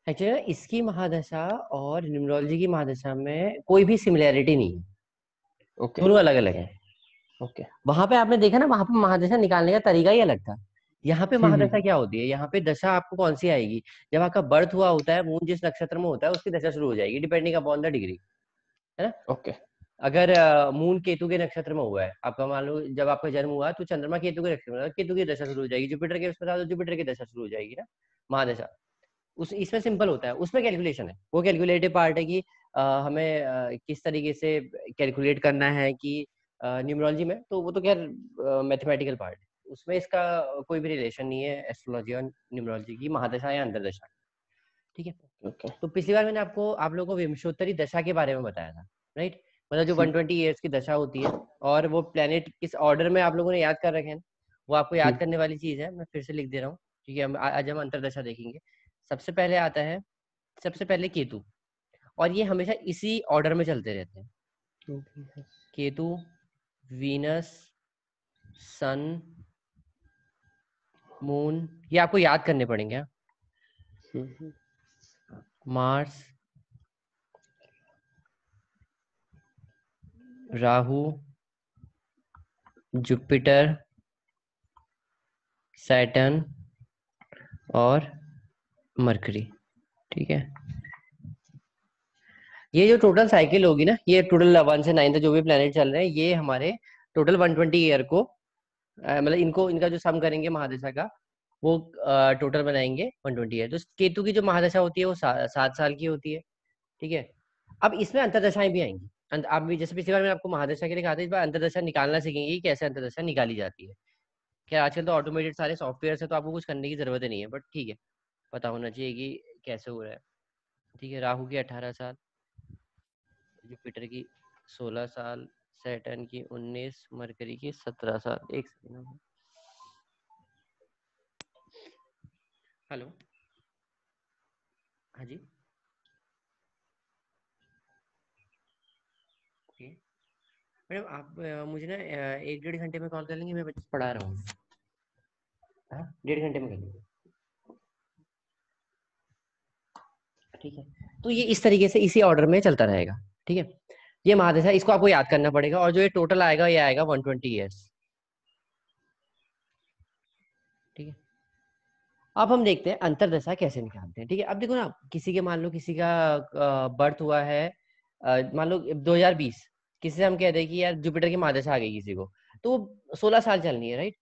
Actually इसकी महादशा और numerology की महादशा में कोई भी सिमिलैरिटी नहीं है, ओके दोनों अलग अलग है। ओके। वहां पे आपने देखा ना, वहां पे महादशा निकालने का तरीका ही अलग था। यहाँ पे महादशा क्या होती है, यहाँ पे दशा आपको कौन सी आएगी, जब आपका बर्थ हुआ होता है, मून जिस नक्षत्र में होता है उसकी दशा शुरू हो जाएगी, डिपेंडिंग अपॉन द डिग्री, है ना। ओके अगर मून केतु के नक्षत्र में हुआ है आपका, मान लो जब आपका जन्म हुआ तो चंद्रमा केतु के नक्षत्र में, केतु की दशा शुरू हो जाएगी, जुपिटर के उसमें था तो जुपिटर की दशा शुरू हो जाएगी ना, महादशा। उस इसमें सिंपल होता है, उसमें कैलकुलेशन है, वो कैलकुलेटिव पार्ट है कि हमें किस तरीके से कैलकुलेट करना है कि न्यूमरोलॉजी में तो वो तो खैर मैथमेटिकल पार्ट है, उसमें इसका कोई भी रिलेशन नहीं है एस्ट्रोलॉजी और न्यूमरोलॉजी की महादशा या अंतरदशा। ठीक है। ओके। तो पिछली बार मैंने आप लोगों को विंशोत्तरी दशा के बारे में बताया था, राइट। मतलब जो 120 ईयर्स की दशा होती है, और वो प्लेनेट किस ऑर्डर में आप लोगों ने याद कर रखे हैं, वो आपको याद करने वाली चीज है, मैं फिर से लिख दे रहा हूँ। ठीक है, आज हम अंतरदशा देखेंगे। सबसे पहले आता है, सबसे पहले केतु, और ये हमेशा इसी ऑर्डर में चलते रहते हैं। केतु, वीनस, सन, मून, ये आपको याद करने पड़ेंगे, हाँ? मार्स, राहु, जुपिटर, सैटर्न और मरकरी। ठीक है, ये जो टोटल साइकिल होगी ना, ये टोटल 1 से 9 तक जो भी प्लेनेट चल रहे हैं, ये हमारे टोटल 120 ईयर को मतलब इनको, इनका जो सम करेंगे महादशा का, वो टोटल बनाएंगे 120 ईयर। तो केतु की जो महादशा होती है वो 7 साल की होती है। ठीक है, अब इसमें अंतरदशाएं भी आएंगी। आप भी जैसे पिछली बार मैंने आपको महादशा के लिए कहा था, इस बार अंतरदशा निकालना सीखेंगे कि कैसे अंतरदशा निकाली जाती है। क्या आजकल तो ऑटोमेटेड सारे सॉफ्टवेयर है, तो आपको कुछ करने की जरूरत ही नहीं है, बट ठीक है, पता होना चाहिए कि कैसे हो रहा है। ठीक है, राहु की 18 साल, जुपिटर की 16 साल, सैटर्न की 19, मरकरी की 17 साल। एक सेकंड। हेलो, हाँ जी, ओके मैडम, आप मुझे ना 1 डेढ़ घंटे में कॉल कर लेंगे, मैं बच्चे पढ़ा रहा हूँ। हाँ, 1.5 घंटे में कर लेंगे। ठीक है, तो ये इस तरीके से इसी ऑर्डर में चलता रहेगा। ठीक है, ये महादशा, इसको आपको याद करना पड़ेगा, और जो ये टोटल आएगा ये आएगा 120 ईयर्स। ठीक है, अब हम देखते हैं अंतरदशा कैसे निकालते हैं। ठीक है, अब देखो ना, किसी के, मान लो किसी का बर्थ हुआ है मान लो 2020, किसी से हम कहते हैं कि यार जुपिटर की महादशा आ गई किसी को, तो वो 16 साल चलनी है, राइट।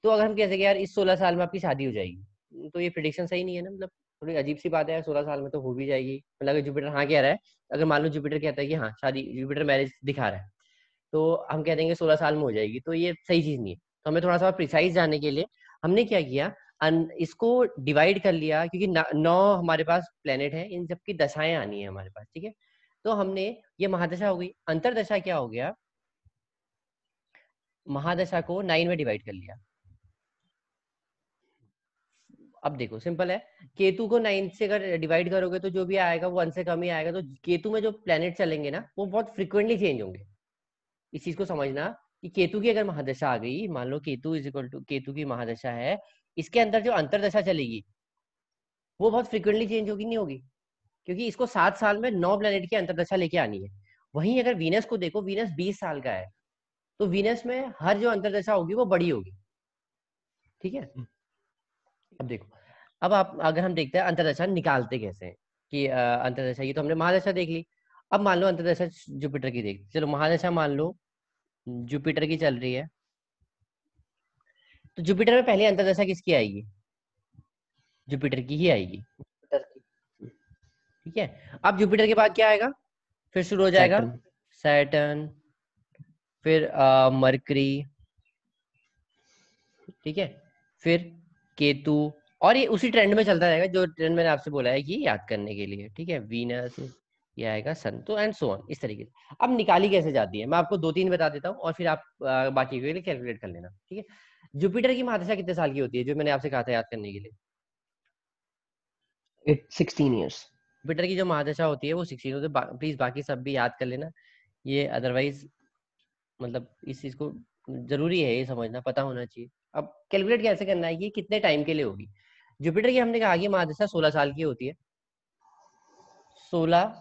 तो अगर हम कहते हैं कि यार इस 16 साल में आपकी शादी हो जाएगी, तो ये प्रिडिक्शन सही नहीं है ना, मतलब थोड़ी अजीब सी बात है यार, 16 साल में तो हो भी जाएगी, मतलब अगर जुपिटर हाँ कह रहा है, अगर मान लो जुपिटर कहता है कि हाँ शादी, जुपिटर मैरिज दिखा रहा है, तो हम कह देंगे 16 साल में हो जाएगी, तो ये सही चीज नहीं है। तो हमें थोड़ा सा प्रिसाइज जानने के लिए हमने क्या किया, इसको डिवाइड कर लिया, क्योंकि 9 हमारे पास प्लेनेट है, इन सबकी दशाएं आनी है हमारे पास। ठीक है, तो हमने, ये महादशा हो गई, अंतरदशा क्या हो गया, महादशा को 9 में डिवाइड कर लिया। अब देखो सिंपल है, केतु को 9 से अगर डिवाइड करोगे तो जो भी आएगा वो 1 से कम ही आएगा, तो केतु में जो प्लेनेट चलेंगे ना वो बहुत फ्रिक्वेंटली चेंज होंगे। इस चीज को समझना कि केतु की अगर महादशा आ गई, मान लो Ketu is equal to, Ketu की महादशा है, इसके अंदर जो अंतरदशा चलेगी वो बहुत फ्रिक्वेंटली चेंज होगी, नहीं होगी, क्योंकि इसको 7 साल में 9 प्लेनेट की अंतरदशा लेके आनी है। वहीं अगर वीनस को देखो, वीनस 20 साल का है, तो वीनस में हर जो अंतरदशा होगी वो बड़ी होगी। ठीक है, अब देखो, अब आप, अगर हम देखते हैं अंतरदशा निकालते कैसे हैं, कि अंतरदशा, ये तो हमने महादशा देख ली। अब मान लो अंतरदशा जुपिटर की देख, चलो महादशा मान लो जुपिटर की चल रही है, तो जुपिटर में पहले अंतरदशा किसकी आएगी, जुपिटर की ही आएगी। जुपिटर की, ठीक है। अब जुपिटर के बाद क्या आएगा, फिर शुरू हो जाएगा सैटर्न। सैटर्न, फिर मरकरी, ठीक है, फिर केतु, और ये उसी ट्रेंड में चलता रहेगा जो ट्रेंड मैंने आपसे बोला है कि याद करने के लिए। ठीक है, वीनस, ये आएगा सन, तो एंड सो ऑन, इस तरीके से। अब निकाली कैसे जाती है, मैं आपको 2-3 बता देता हूँ, और फिर आप बाकी के लिए कैलकुलेट कर लेना। ठीक है, जुपिटर की महादशा कितने साल की होती है, जो मैंने आपसे कहा था याद करने के लिए। 16 ईयर्स। जुपिटर की जो महादशा होती है वो 16 होती है, प्लीज बाकी सब भी याद कर लेना, ये अदरवाइज मतलब इस चीज को जरूरी है ये समझना, पता होना चाहिए। अब कैलकुलेट कैसे करना है कि कितने टाइम के लिए होगी। जुपिटर की हमने कहा कि महादशा 16 साल की होती है, 16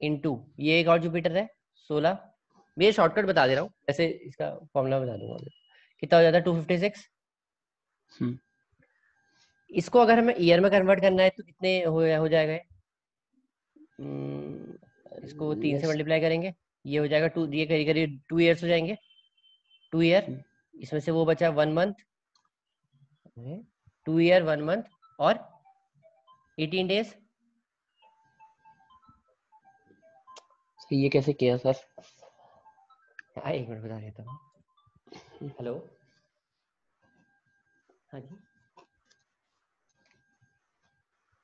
इंटू ये एक और जुपिटर है 16, मैं शॉर्टकट बता दे रहा हूँ, ऐसे इसका फॉर्मूला बता दूंगा। कितना हो जाता है 256। इसको अगर हमें ईयर में कन्वर्ट करना है तो कितने हो जाएगा इसको 3 से मल्टीप्लाई करेंगे, ये हो जाएगा 2, ये करीब करीब 2 ईयर्स हो जाएंगे, 2 ईयर, इसमें से वो बचा 1 मंथ, 2 ईयर 1 मंथ और 18 डेज। ये कैसे किया सर? एक मिनट बता देता हूँ। हेलो, हाँ जी,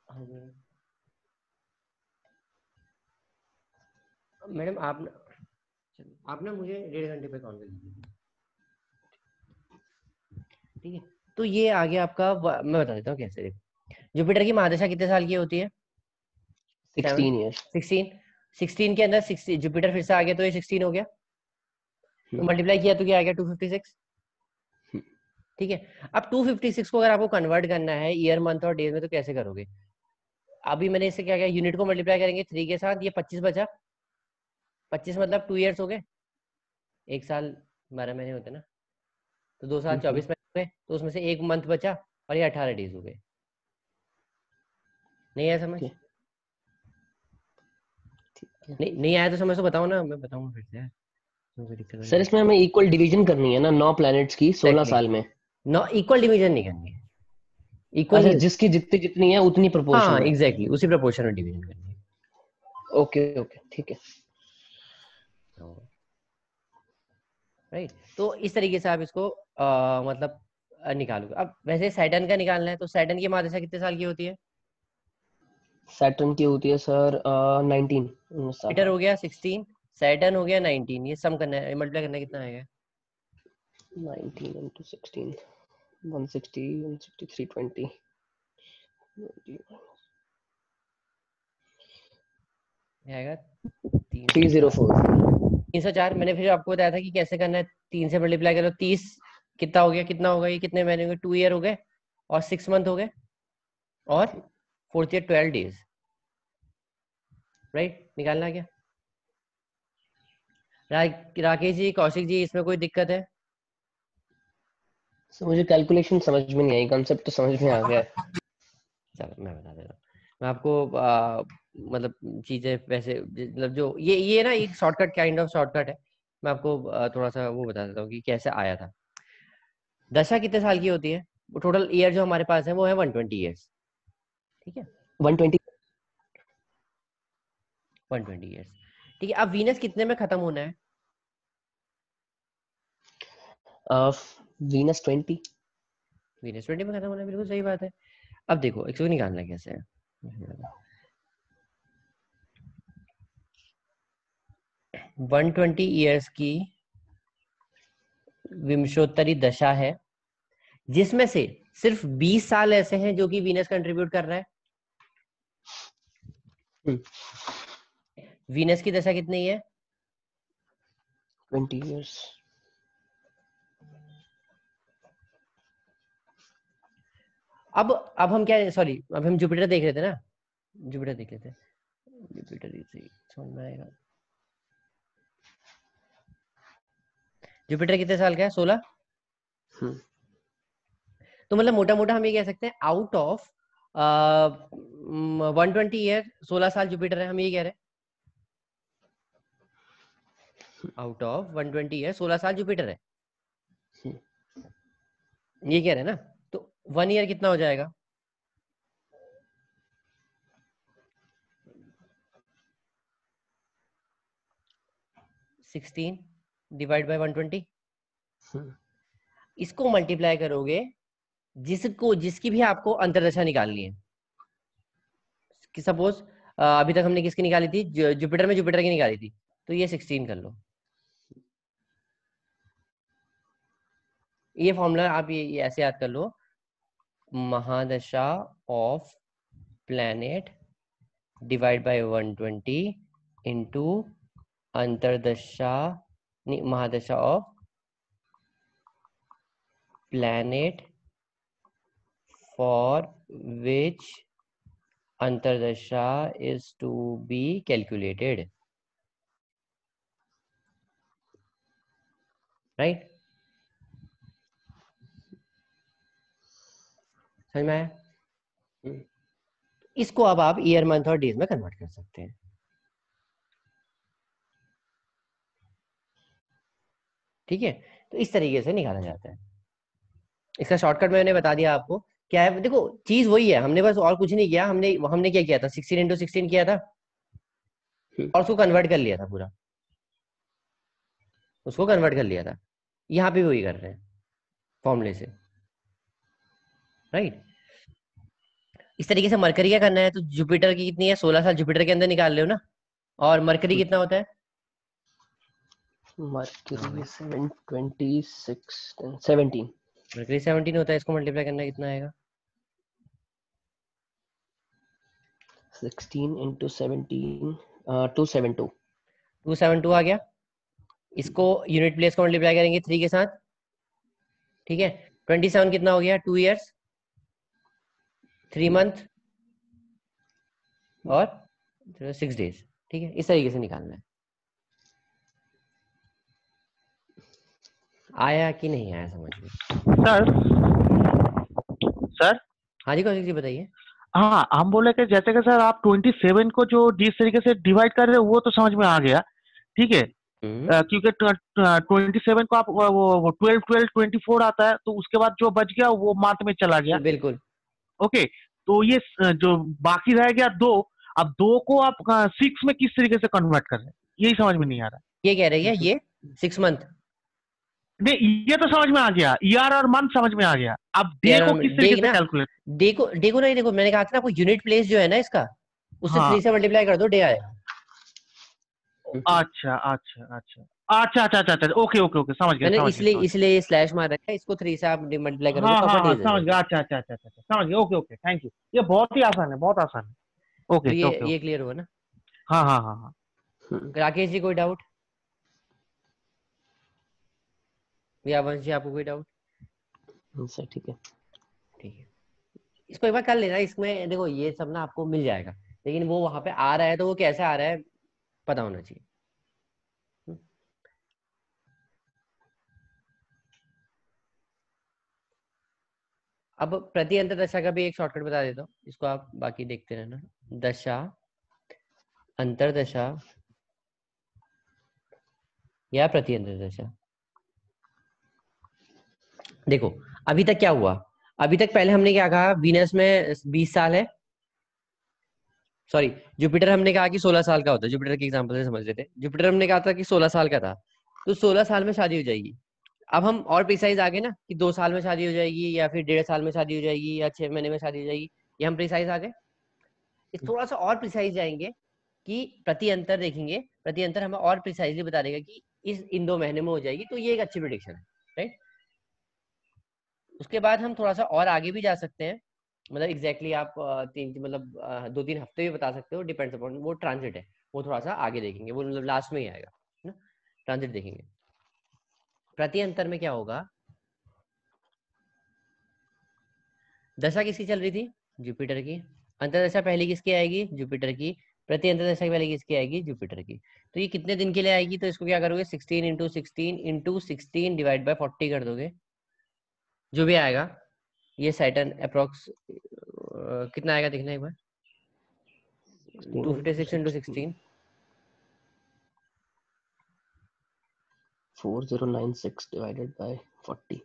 हाँ जी मैडम, आप ना मुझे 1.5 घंटे पे कॉल कर लीजिए, ठीक है। तो ये आ गया आपका मैं बता देता हूँ कैसे। देखो, जुपिटर की महादशा कितने साल की होती है? 7, 16 years. 16 के अंदर 60 जुपिटर फिर से आ गया तो ये 16 हो गया, तो मल्टीप्लाई किया तो क्या आ गया 256, ठीक है। अब 256 को अगर आपको कन्वर्ट करना है ईयर मंथ और डेज में तो कैसे करोगे? अभी मैंने इससे क्या किया, यूनिट को मल्टीप्लाई करेंगे 3 के साथ, ये 25 बचा, 25 मतलब 2 ईयर्स हो गए, 1 साल 12 महीने होते ना, तो 2 साल 24 महीने हो गए, तो उसमें से 1 मंथ बचा और ये 18 डेज हो गए। नहीं आया समझ? नहीं आया तो समझ तो बताओ ना, मैं बताऊंगा फिर से, कोई दिक्कत वाली सर बात इसमें हमें इक्वल डिवीजन करनी है ना 9 प्लैनेट्स की 16 नहीं। साल में। नो, इक्वल डिवीजन नहीं करनी है, इक्वल अच्छा, नहीं, जिसकी जितनी जितनी है उतनी प्रोपोर्शन हाँ में। एग्जैक्टली उसी प्रपोर्शन में डिवीजन करनी है। ओके ओके ठीक है। राइट, तो इस तरीके से आप इसको मतलब निकालोगे। अब वैसे सैटर्न का निकालना है तो सैटर्न की महादशा कितने साल की होती है? सैटर्न की होती है सर 19 साल। जुपिटर हो गया 16, सैटर्न हो गया 19, ये सम करना है, मल्टीप्लाई करना है, कितना आएगा? 19 into 16 160 160 320 आएगा 304। 304। मैंने फिर आपको बताया था कि कैसे करना है, 3 से मल्टीप्लाई करो, 30 कितना हो गया, कितना होगा ये, कितने महीने हो गए, 2 ईयर हो गए और 6 मंथ हो गए और 4th ईयर 12 डेज। राइट, निकालना क्या? राकेश जी, कौशिक जी, इसमें कोई दिक्कत है? सर मुझे कैलकुलेशन समझ में नहीं आई, कॉन्सेप्ट तो समझ में आ गया है। चलो मैं बता दे रहा हूँ, मैं आपको मतलब चीजें वैसे, मतलब जो ये ना एक शॉर्टकट, काइंड ऑफ शॉर्टकट है, मैं आपको थोड़ा सा वो बता देता हूँ कि कैसे आया था। दशा कितने साल की होती है? वो टोटल ईयर जो हमारे पास है वो है 120 ईयर्स, ठीक है, 120। 120 ईयर्स, ठीक है। अब वीनस कितने में खत्म होना है? वीनस 20। वीनस 20 में खत्म होना है, बिल्कुल सही बात है। अब देखो इसको निकालना कैसे है, 120 ईयर्स की विंशोत्तरी दशा है, जिसमें से सिर्फ 20 साल ऐसे हैं जो कि वीनस कंट्रीब्यूट कर रहा है। वीनस की दशा कितनी है? 20 years। अब हम क्या, सॉरी, अब हम जुपिटर देख रहे थे ना, जुपिटर देख रहे थे, जुपिटर इसे समझ में आएगा। जुपिटर कितने साल का है? 16। तो मतलब मोटा मोटा हम ये कह सकते हैं आउट ऑफ 120 ईयर 16 साल जुपिटर है, हम ये कह रहे हैं आउट ऑफ 120 ईयर 16 साल जुपिटर है, ये कह रहे हैं ना। तो 1 ईयर कितना हो जाएगा? सिक्सटीन डिवाइड बाई 120, इसको मल्टीप्लाई करोगे, जिसकी भी आपको अंतरदशा निकालनी है, कि सपोज अभी तक हमने किसकी निकाली थी, जुपिटर में जुपिटर की निकाली थी, तो ये 16 कर लो। ये फॉर्मूला आप ये ऐसे याद कर लो, महादशा of planet divide by 120 into अंतरदशा, नहीं, महादशा ऑफ प्लैनेट फॉर विच अंतरदशा is to be calculated, right? समझ में आया? इसको अब आप ईयर, मंथ और डेज में कन्वर्ट कर सकते हैं। ठीक है, तो इस तरीके से निकाला जाता है। इसका शॉर्टकट मैंने बता दिया आपको। क्या है, देखो चीज वही है, हमने बस और कुछ नहीं किया। हमने क्या किया था, 16 × 16 किया था और उसको कन्वर्ट कर लिया था पूरा, उसको कन्वर्ट कर लिया था। यहाँ पे वही कर रहे हैं फॉर्मूले से, राइट? इस तरीके से मरकरी का करना है तो जुपिटर की कितनी है, 16 साल जुपिटर के अंदर निकाल रहे हो ना। और मरकरी कितना होता है? मरकरी 26 17। मरकरी 17 होता है, इसको मल्टीप्लाई करना कितना आएगा? 16 × 17 272। 272 आ गया। इसको यूनिट प्लेस को मल्टीप्लाई करेंगे 3 के साथ, ठीक है। 27 कितना हो गया? 2 ईयर्स 3 मंथ और 6 डेज, ठीक है। इस तरीके से निकालना है। आया कि नहीं आया समझ में? सर सर हाँ जी, कौशिक जी बताइए। हाँ, हम बोले कि जैसे कि सर आप 27 को जो जिस तरीके से डिवाइड कर रहे हो वो तो समझ में आ गया, ठीक है। क्योंकि 27 को आप वो 12 12 24 आता है, तो उसके बाद जो बच गया वो मार्थ में चला गया। बिल्कुल। ओके, तो ये जो बाकी रह गया 2, अब 2 को आप 6 में किस तरीके से कन्वर्ट कर रहे हैं, यही समझ में नहीं आ रहा। ये कह रही है ये 6 मंथ। नहीं, ये तो समझ में आ गया, ईयर और मंथ समझ में आ गया। अब डे को किस तरीके से कैलकुलेट? देखो ना, ये देखो मैंने कहा था ना, आपको यूनिट प्लेस जो है ना इसका, उससे हाँ। 3 से मल्टीप्लाई कर दो, डे आएगा। अच्छा अच्छा अच्छा अच्छा अच्छा अच्छा अच्छा, ओके ओके ओके, समझ गया मैंने समझ गया इसलिए समझ इसलिए ये स्लैश मार रखा है, इसको 3 से आप मल्टीप्लाई गया। करोगे हाँ तो हाँ आपका हाँ, डेज आ समझ जाएगा। गया। अच्छा अच्छा अच्छा अच्छा अच्छा, समझ गया। Okay okay, thank you. ये बहुत ही आसान है, बहुत आसान है। तो ओके ओके ये ओके। क्लियर हुआ ना? हाँ हाँ हाँ हाँ। राकेश जी कोई डाउट? या वंश जी आपको कोई डाउट? सर ठीक है। ठीक है, इसको एक बार कर लेना। इसमें देखो ये सब ना आपको मिल जाएगा, लेकिन वो वहां पे आ रहा है तो वो कैसे आ रहा है पता होना चाहिए। अब प्रति अंतर दशा का भी एक शॉर्टकट बता देता हूँ, इसको आप बाकी देखते रहना। दशा, अंतरदशा या प्रति अंतर दशा। देखो अभी तक क्या हुआ, अभी तक पहले हमने क्या कहा, वीनस में 20 साल है, सॉरी जुपिटर हमने कहा कि 16 साल का होता है। जुपिटर के एग्जांपल से समझ लेते हैं। जुपिटर हमने कहा था कि 16 साल का था, तो 16 साल में शादी हो जाएगी। अब हम और प्रिसाइज आ गए ना कि 2 साल में शादी हो जाएगी या फिर 1.5 साल में शादी हो जाएगी या 6 महीने में शादी हो जाएगी। ये हम प्रिसाइज आ गए। इस थोड़ा सा और प्रिसाइज जाएंगे कि प्रति अंतर देखेंगे। प्रति अंतर हमें और प्रिसाइजली बता देगा कि इन 2 महीने में हो जाएगी, तो ये एक अच्छी प्रिडिक्शन है, राइट। उसके बाद हम थोड़ा सा और आगे भी जा सकते हैं, मतलब एग्जैक्टली आप 2-3 हफ्ते भी बता सकते हो, डिपेंड्स अपॉन वो ट्रांजिट है। वो थोड़ा सा आगे देखेंगे, वो मतलब लास्ट में ही आएगा ना, ट्रांजिट देखेंगे। प्रति अंतर में क्या होगा, दशा किसकी चल रही थी, जुपिटर की। अंतरदशा पहली किसकी आएगी, जुपिटर की। प्रति अंतरदशा पहले किसकी आएगी, जुपिटर की। तो ये कितने दिन के लिए आएगी, तो इसको क्या करोगे, 16 × 16 डिवाइड बाय 40 कर दोगे, जो भी आएगा। ये सैटर्न अप्रोक्स कितना आएगा देखना एक बार, 256 × 16 4096 डिवाइडेड बाय 40।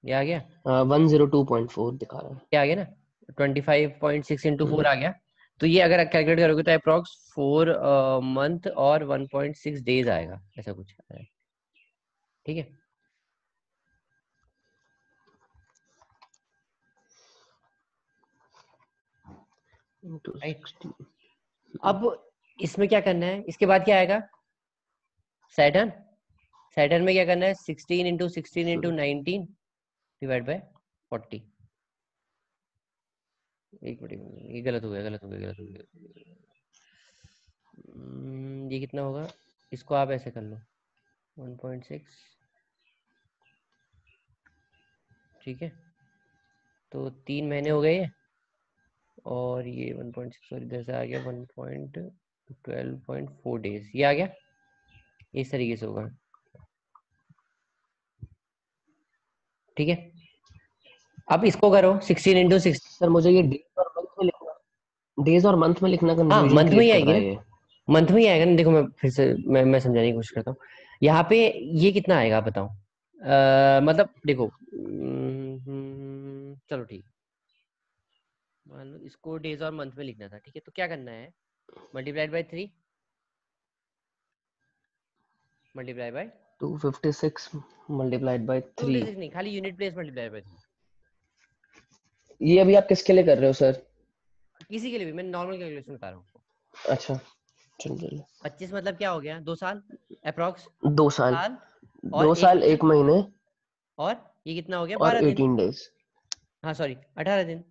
ये आ गया, 102.4 दिखा रहा है। ये आ गया ना, 25.6 × 4 आ गया। तो ये अगर कैलकुलेट करोगे तो अप्रोक्स 4 मंथ और 1.6 डेज आएगा, ऐसा कुछ है, ठीक है। राइट, अब इसमें क्या करना है, इसके बाद क्या आएगा, सैटर्न। सैटर्न में क्या करना है, 16 × 16 × 19 डिवाइड बाय 40। एक मिनट, ये गलत हो गया, गलत हो गया, गलत हो गया। ये कितना होगा, इसको आप ऐसे कर लो 1.6, ठीक है। तो 3 महीने हो गए, और ये 1.6 सॉरी इधर से आ गया 1.12.4 डेज, ये आ गया, इस तरीके से होगा। ठीक है, अब इसको करो 16 इंटू 6। सर मुझे ये डेज और मंथ में लिखना हाँ कंफ्यूजन मंथ में क्रिएट ही कर आएगी रहा ना, है ये। मंथ में ही आएगा ना। देखो मैं फिर से मैं समझाने की कोशिश करता हूँ। यहाँ पे ये कितना आएगा आप बताओ। मतलब देखो चलो ठीक, मान लो इसको डेज और मंथ में लिखना था, ठीक है, तो क्या करना है, multiplied by 3, multiply by 256 multiplied by 3। 256 नहीं, खाली यूनिट प्लेस मल्टीप्लाई बाय 3। ये अभी आप किसके लिए कर रहे हो सर? किसी के लिए भी, मैं नॉर्मल कैलकुलेशन बता रहा हूँ। अच्छा चलिए। 25 मतलब क्या हो गया, 2 साल अप्रोक्स, 2 साल, साल और 2 1 साल महीना, 1 महीने और ये कितना हो गया, और 12 दिन। 18 डेज। हाँ सॉरी 18 दिन।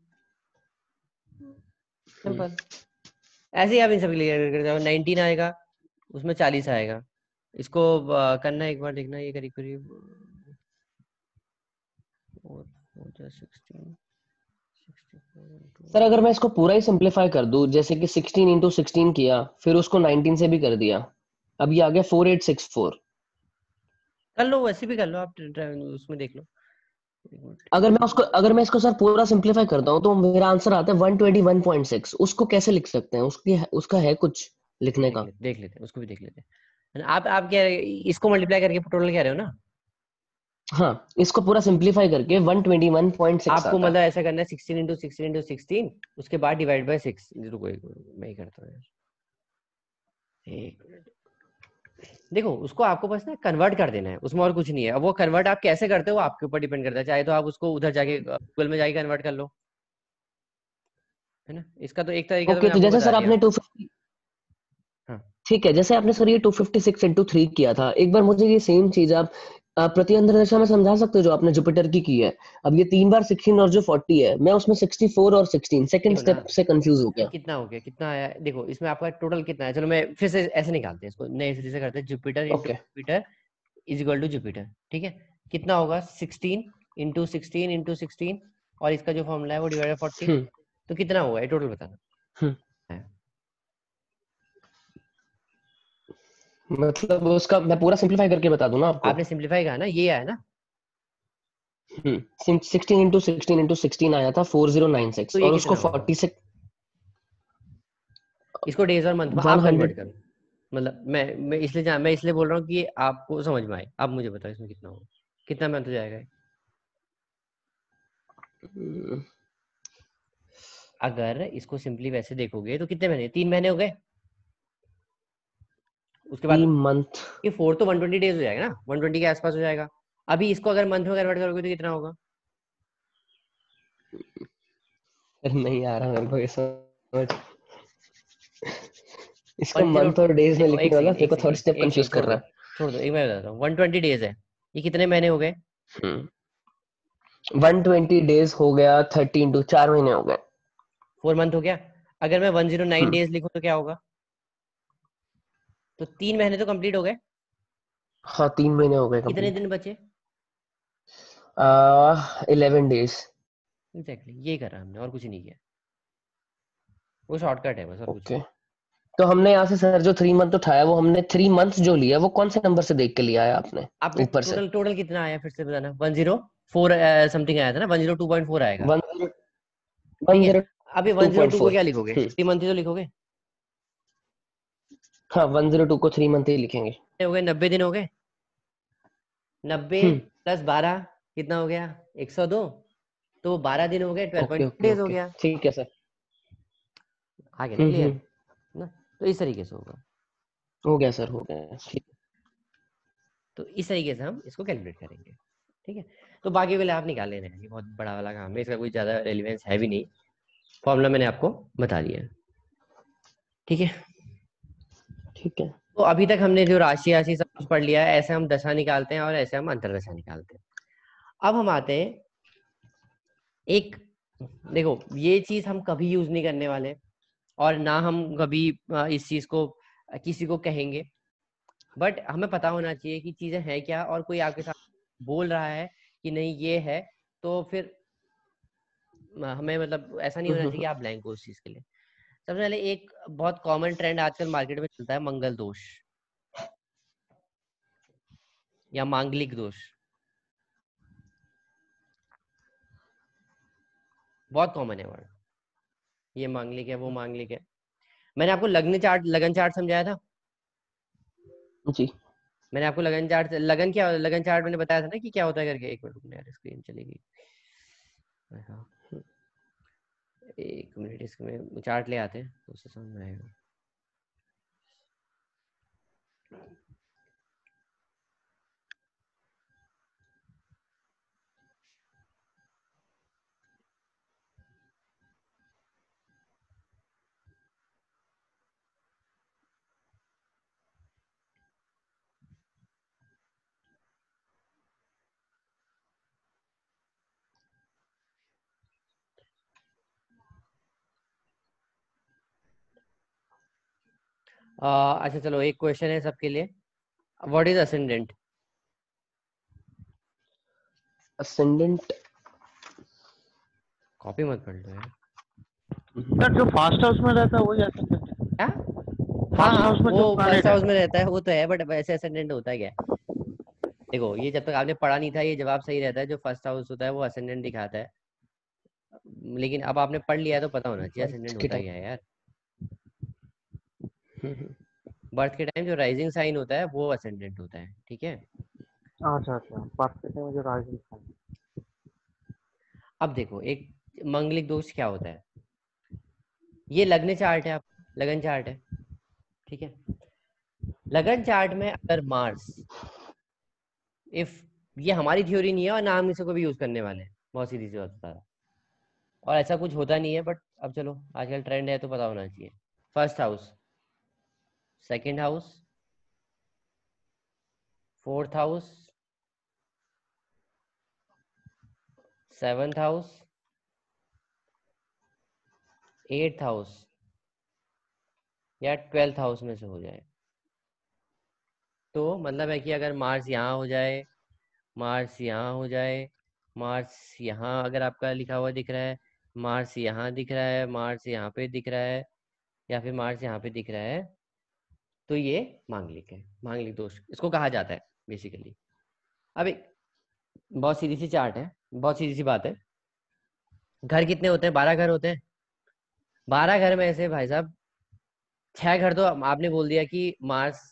सिंपल। ऐसे ही आप इन सब क्लियर कर जाओ। 19 आएगा, उसमें 40 आएगा। इसको करना एक बार देखना, ये करीब करीब 16 सर अगर मैं इसको पूरा ही सिंपलीफाई कर दूं, जैसे कि 16 इंटू 16 किया, फिर उसको 19 से भी कर दिया, अब ये आ गया 4864। कर लो, वैसे भी कर लो आप, उसमें देख लो। अगर मैं इसको सर पूरा सिंपलीफाई करता हूँ तो मेरा आंसर आता है 121.6। उसको कैसे लिख सकते हैं? उसका है कुछ लिखने का? देख लेते हैं, उसको भी देख लेते हैं। है ना? आप क्या इसको मल्टीप्लाई करके टोटल कह रहे हो ना? हाँ, इसको पूरा सिंपलीफाई करके 121.6 आपको आता मतलब है। ऐसा करना है 16 इंटू 16 इंटू 16, उसके बाद डिवाइड बाय 6। रुको एक मिनट, मैं ही करता हूँ यार, एक मिनट। देखो उसको आपको बस ना कन्वर्ट कर देना है, उसमें और कुछ नहीं है। अब वो कन्वर्ट आप कैसे करते हो वो आपके ऊपर डिपेंड करता है। चाहे तो आप उसको उधर जाके गूगल में जाके कन्वर्ट कर लो, है ना। इसका तो एक तरीका तो ओके, मैंने तो आपको जैसे बता सर दिया। आपने 250, ठीक है, जैसे आपने सर ये 256 इंटू 3 किया था, एक बार मुझे ये सेम चीज आप प्रति अंतर दशा में समझा सकते हो जो आपने जुपिटर की है? अब ये 3 बार 16 और जो 40 है, मैं उसमें 64 और 16 सेकंड देखो ना, स्टेप से कंफ्यूज हो ये गया। कितना हो गया, कितना आया, देखो इसमें आपका टोटल कितना है। चलो मैं फिर से ऐसे निकालते हैं इसको, नए सिरे से करते हैं। Jupiter into okay. Jupiter is equal to Jupiter, ठीक है। कितना होगा, 16 इंटू 16 इंटू 16, और इसका जो फॉर्मूला है वो डिवाइड बाय 40। हम्म तो कितना हुआ ये टोटल बताना हम्म है। मतलब उसका मैं पूरा सिंपलीफाई करके बता दूं ना आपको? आपने सिंप्लीफाई कहा ना, ये आया ना। 16 इंटू 16 इंटू 16 आया था तो 4096, ये और कितना उसको होगा, 40 से इसको डेज और मंथ में आप 100। कन्वर्ट करो। मतलब मैं इसलिए बोल रहा हूँ कि आपको समझ में आए। आप मुझे बताओ इसमें कितना होगा, कितना मंथ हो जाएगा ये? अगर इसको सिंपली वैसे देखोगे तो कितने महीने, 3 महीने हो गए। उसके बाद 3 मंथ। ये 4 तो 120 डेज हो जाएगा ना, 120 के आसपास हो जाएगा। अभी इसको अगर मंथ में कन्वर्ट करोगे तो कितना होगा? नहीं आ रहा मेरे को ये समझ। इसको 10, मंथ और डेज में देखो लिखने वाला मेरे एक को सेकंड थर्ड स्टेप एक कंफ्यूज सेकंड कर रहा छोड़ दो, एक मैं बताता हूँ। 120 डेज है, ये कितने महीने हो गए? है। 120 डेज हो गया, 30 इंटू 4 महीने हो गए। 4 मंथ हो गया। अगर मैं 109 हम्म डेज लिखूं तो क्या होगा? तो 3 महीने तो कंप्लीट हो गए। हाँ, 3 महीने हो गए कितने कंप्लीट। दिन बचे? 11 डेज। एग्जैक्टली ये करा हमने, और कुछ नहीं किया। वो शॉर्टकट है बस, और कुछ ओके, नहीं। तो हमने यहाँ से सर जो 3 मंथ उठाया, वो हमने 3 मंथ जो लिया वो कौन से नंबर से देख के लिया है आपने आपने ऊपर से? टोटल टोटल कितना आया फिर से बताना। 104 समथिंग आया था ना, 102.4 आएगा। 10 ठीक है, अभी 102 को 102.4। क्या लिखोगे, 3 मंथ ही तो लिखोगे। हाँ, 102 को 3 मंथ ही लिखेंगे। हो गए 90 दिन हो गए। 90 हम्म प्लस 12 कितना हो गया, 102। तो 12 दिन हो गए, ओके 12.2 ओके डेज हो ओके, गया। ठीक है सर। आगे ना क्लियर, हम्म। ना। तो इस तरीके से होगा। हो गया सर, हो गया, ठीक। तो इस तरीके से हम इसको कैलकुलेट करेंगे, ठीक है। तो बाकी वाले आप निकाल लेना है, ये बहुत बड़ा वाला काम है, इसका कोई ज्यादा रेलिवेंस है भी नहीं। फॉर्मूला मैंने आपको बता दिया है, ठीक है। ठीक है। तो अभी तक हमने जो राशि राशि सब कुछ पढ़ लिया है, ऐसे हम दशा निकालते हैं और ऐसे हम अंतरदशा निकालते हैं। अब हम आते हैं एक, देखो ये चीज हम कभी यूज नहीं करने वाले, और ना हम कभी इस चीज को किसी को कहेंगे। बट हमें पता होना चाहिए कि चीजें हैं क्या, और कोई आपके साथ बोल रहा है कि नहीं ये है, तो फिर हमें मतलब ऐसा नहीं होना चाहिए कि आप ब्लैंक हो उस चीज के लिए। सबसे पहले एक बहुत कॉमन ट्रेंड आजकल मार्केट में चलता है मंगल दोष या मांगलिक दोष, बहुत कॉमन है वर्ड। ये मांगलिक है, वो मांगलिक है। मैंने आपको लगन चार्ट समझाया था जी। मैंने आपको लगन चार्ट मैंने बताया था ना कि क्या होता है करके। एक मिनट रुकना यार, स्क्रीन चलेगी। एक मिनट, इसमें चार्ट ले आते हैं तो उससे समझ में आएगा। अच्छा चलो, एक क्वेश्चन है सबके लिए। What is ascendant? Ascendant copy मत पढ़ लो यार। सर जो फास्ट हाउस में रहता है वही असेंडेंट है। क्या? हाँ फास्ट हाँ, हाउस में वो जो फर्स्ट प्लैनेट है। हाउस में रहता है वो तो है, बट वैसे असेंडेंट होता है क्या? देखो, ये जब तक आपने पढ़ा नहीं था ये जवाब सही रहता है, जो फर्स्ट हाउस होता है वो असेंडेंट दिखाता है। लेकिन अब आपने पढ़ लिया है तो पता होना चाहिए असेंडेंट के होता क्या टाइम। है यार। बर्थ के टाइम जो राइजिंग साइन होता है वो असेंडेंट होता है, ठीक है। अच्छा अच्छा, बात करते हैं जो राइजिंग सन। अब देखो, एक मंगलिक दोष क्या होता है। ये लगन चार्ट है, आप लगन चार्ट है, ठीक है। लगन चार्ट में अगर मार्स, इफ, ये हमारी थ्योरी नहीं है और ना हम इसे को भी यूज करने वाले हैं, बहुत सीधी सी बात बता रहा हूं। और ऐसा कुछ होता नहीं है, बट अब चलो आजकल ट्रेंड है तो पता होना चाहिए। First house, second house, fourth house, seventh house, eighth house या ट्वेल्थ हाउस में से हो जाए तो मतलब है कि अगर मार्स यहाँ हो जाए, मार्स यहाँ हो जाए, मार्स यहाँ अगर आपका लिखा हुआ दिख रहा है, मार्स यहाँ दिख रहा है, मार्स यहाँ पे दिख रहा है, या फिर मार्स यहाँ पे दिख रहा है, तो ये मांगलिक है, मांगलिक दोष इसको कहा जाता है बेसिकली। अब एक बहुत सीधी सी चार्ट है, बहुत सीधी सी बात है। घर कितने होते हैं? 12 घर होते हैं। 12 घर में से भाई साहब 6 घर तो आपने बोल दिया कि मार्स,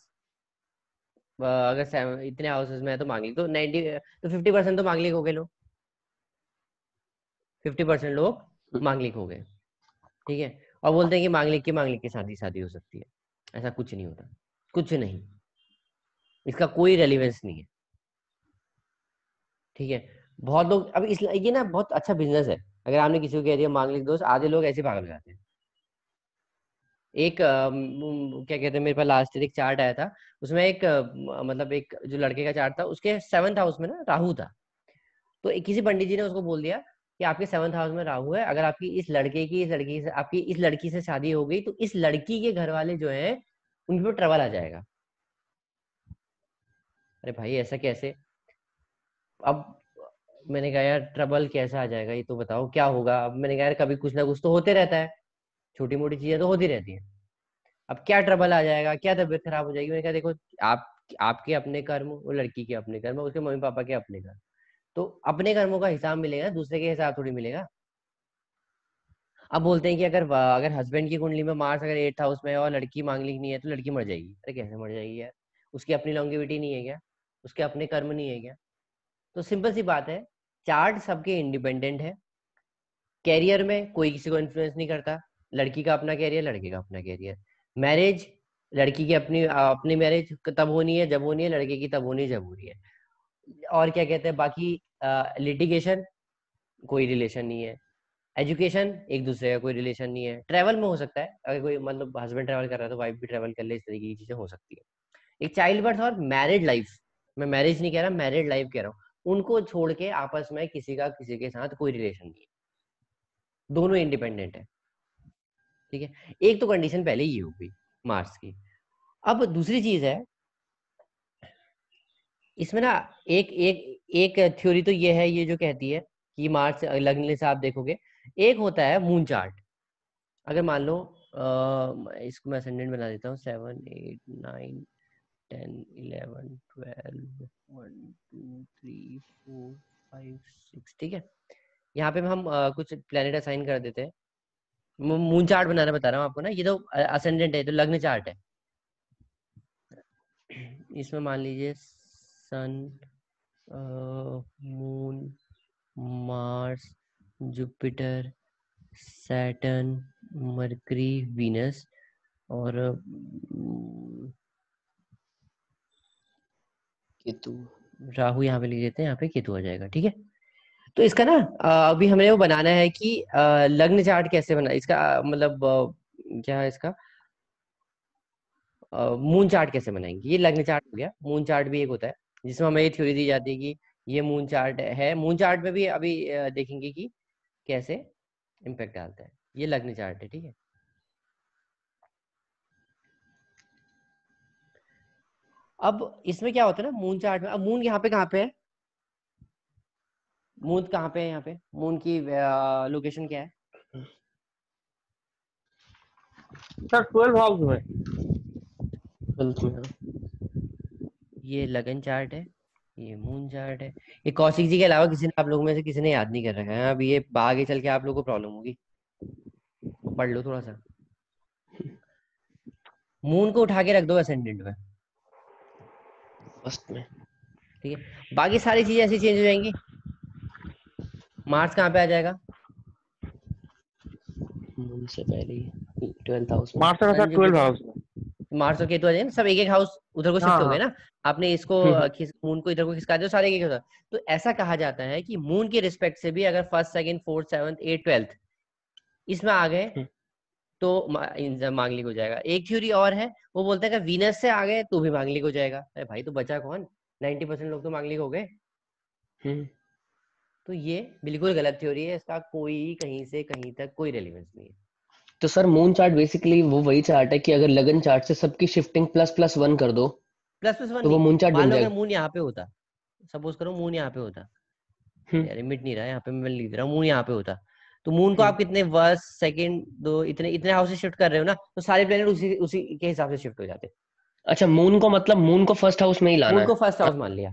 अगर इतने हाउसेस में है तो मांगलिक, तो 90, तो 50% तो मांगलिक हो गए लोग, 50% लोग मांगलिक हो गए, ठीक है। और बोलते हैं कि मांगलिक के साथ ही शादी हो सकती है। ऐसा कुछ नहीं होता, कुछ नहीं, इसका कोई रेलिवेंस नहीं है, ठीक है। बहुत लोग अब इस, ये ना बहुत अच्छा बिजनेस है। अगर आपने किसी को कह दिया मांगलिक दोस्त, आधे लोग ऐसे भाग जाते हैं। एक क्या कहते हैं, मेरे पास लास्ट ईयर एक चार्ट आया था, उसमें एक मतलब एक जो लड़के का चार्ट था, उसके 7th हाउस में ना राहु था। तो किसी पंडित जी ने उसको बोल दिया कि आपके 7th हाउस में राहु है, अगर आपकी इस लड़की से आपकी इस लड़की से शादी हो गई तो इस लड़की के घर वाले जो है उन पर ट्रबल आ जाएगा। अरे भाई ऐसा कैसे? अब मैंने कहा यार ट्रबल कैसा आ जाएगा, ये तो बताओ क्या होगा। अब मैंने कहा यार कभी कुछ ना कुछ तो होते रहता है, छोटी मोटी चीजें तो होती रहती है। अब क्या ट्रबल आ जाएगा, क्या तबीयत खराब हो जाएगी? मैंने कहा देखो, आप आपके अपने कर्म, वो लड़की के अपने कर्म, उसके मम्मी पापा के अपने कर्म, तो अपने कर्मों का हिसाब मिलेगा, दूसरे के हिसाब थोड़ी मिलेगा। अब बोलते हैं कि अगर हस्बैंड की कुंडली में मार्स अगर 8th हाउस में है और लड़की मांगलिक नहीं है तो लड़की मर जाएगी। अरे कैसे मर जाएगी यार? उसकी अपनी लॉन्गेविटी नहीं है क्या? उसके अपने कर्म नहीं है क्या? तो सिंपल सी बात है, चार्ट सबके इंडिपेंडेंट है। कैरियर में कोई किसी को इन्फ्लुएंस नहीं करता, लड़की का अपना कैरियर, लड़के का अपना कैरियर। मैरिज, लड़की की अपनी अपनी मैरिज तब होनी है जब होनी है, लड़के की तब होनी है जब होनी है। और क्या कहते हैं बाकी, लिटिगेशन, कोई रिलेशन नहीं है। एजुकेशन, एक दूसरे का कोई रिलेशन नहीं है। ट्रैवल में हो सकता है, अगर कोई मतलब हस्बैंड ट्रैवल कर रहा है तो वाइफ भी ट्रैवल कर ले, इस तरीके की चीजें हो सकती है। एक चाइल्ड बर्थ और मैरिड लाइफ, मैं मैरिज नहीं कह रहा, मैरिड लाइफ कह रहा हूँ, उनको छोड़ के आपस में किसी का किसी के साथ कोई रिलेशन नहीं है, दोनों इंडिपेंडेंट है, ठीक है। एक तो कंडीशन पहले ही होगी मार्स की। अब दूसरी चीज है इसमें ना, एक एक एक थ्योरी तो ये है, ये जो कहती है कि मार्स लगने से आप देखोगे, एक होता है मून चार्ट। अगर मान लो इसको मैं असेंडेंट बना देता हूँ, 7 8 9 10 11 12 1 2 3 4 5 6, ठीक है। यहाँ पे हम कुछ प्लेनेट असाइन कर देते हैं। मून चार्ट बनाना बता रहा हूँ आपको ना, ये तो असेंडेंट है, तो लग्न चार्ट है। इसमें मान लीजिए sun, moon, Mars, Jupiter, Saturn, Mercury, Venus और केतु, राहु यहाँ पे लिख देते हैं, यहाँ पे केतु आ जाएगा, ठीक है। तो इसका ना अभी हमें वो बनाना है कि लग्न चार्ट कैसे बना, इसका मतलब क्या है इसका, मून चार्ट कैसे बनाएंगे। ये लग्न चार्ट हो गया। मून चार्ट भी एक होता है जिसमें हमें ये थ्योरी दी जाती है कि ये मून चार्ट है। मून चार्ट में भी अभी देखेंगे कि कैसे इम्पैक्ट डालता है। ये लग्न चार्ट है, ठीक है। अब इसमें क्या होता है ना मून चार्ट में, अब मून यहाँ पे कहाँ पे है, मून कहाँ पे है, यहाँ पे मून की लोकेशन क्या है सर 12 हाउस में। 12th में। ये लगन चार्ट है, ये मून चार्ट है। ये कौशिक जी के अलावा किसी ने, आप लोगों में से किसी ने याद नहीं कर रखा है। अब ये आगे चल के आप लोगों को प्रॉब्लम होगी, पढ़ लो थोड़ा सा। मून को उठा के रख दो असेंडेंट में, फर्स्ट में। ठीक है। बाकी सारी चीजें ऐसी चेंज हो जाएंगी। मार्स कहाँ पे आ जाएगा, मून से पहले ही 12th हाउस में। मार्स का सन सर 12 जुपिटर, हाउस में। मार्स और केतु आ जाएंगे सब एक एक हाउस उधर को हाँ शिफ्ट हो गए हाँ। ना। आपने इसको मून को इधर को खिसका दो, सारे एक एक होता। तो ऐसा कहा जाता है कि मून के रिस्पेक्ट से भी अगर first second fourth seventh eight twelfth इसमें आ गए तो मांगलिक हो जाएगा। एक थ्योरी और है, वो बोलते हैं कि वीनस से आ गए तो भी मांगलिक हो जाएगा। अरे भाई तो बचा कौन, 90% लोग तो मांगलिक हो गए। तो ये बिल्कुल गलत थ्योरी है, इसका कोई कहीं से कहीं तक कोई रेलिवेंस नहीं है। तो सर मून चार्ट बेसिकली वो वही चार्ट है कि अगर लगन चार्ट से सबकी शिफ्टिंग ++1 कर दो प्लस प्लस वन तो वो नहीं, मून चार्ट मान बन लो अगर जाएगा। मून यहाँ पे होता, सपोज करो मून यहाँ पे होता, हम्म यार मिट नहीं रहा है यहाँ पे, मैं लिख दे रहा हूँ मून यहाँ पे होता। तो मून को हम्म। आप कितने वर्स्ट सेकंड दो इतने इतने हाउस से शिफ्ट कर रहे हो ना, तो सारे प्लेनेट उसी उसी के हिसाब से शिफ्ट हो जाते। अच्छा, मून को मतलब मून को फर्स्ट हाउस में ही लाना मून है। को फर्स्ट हाउस मान लिया,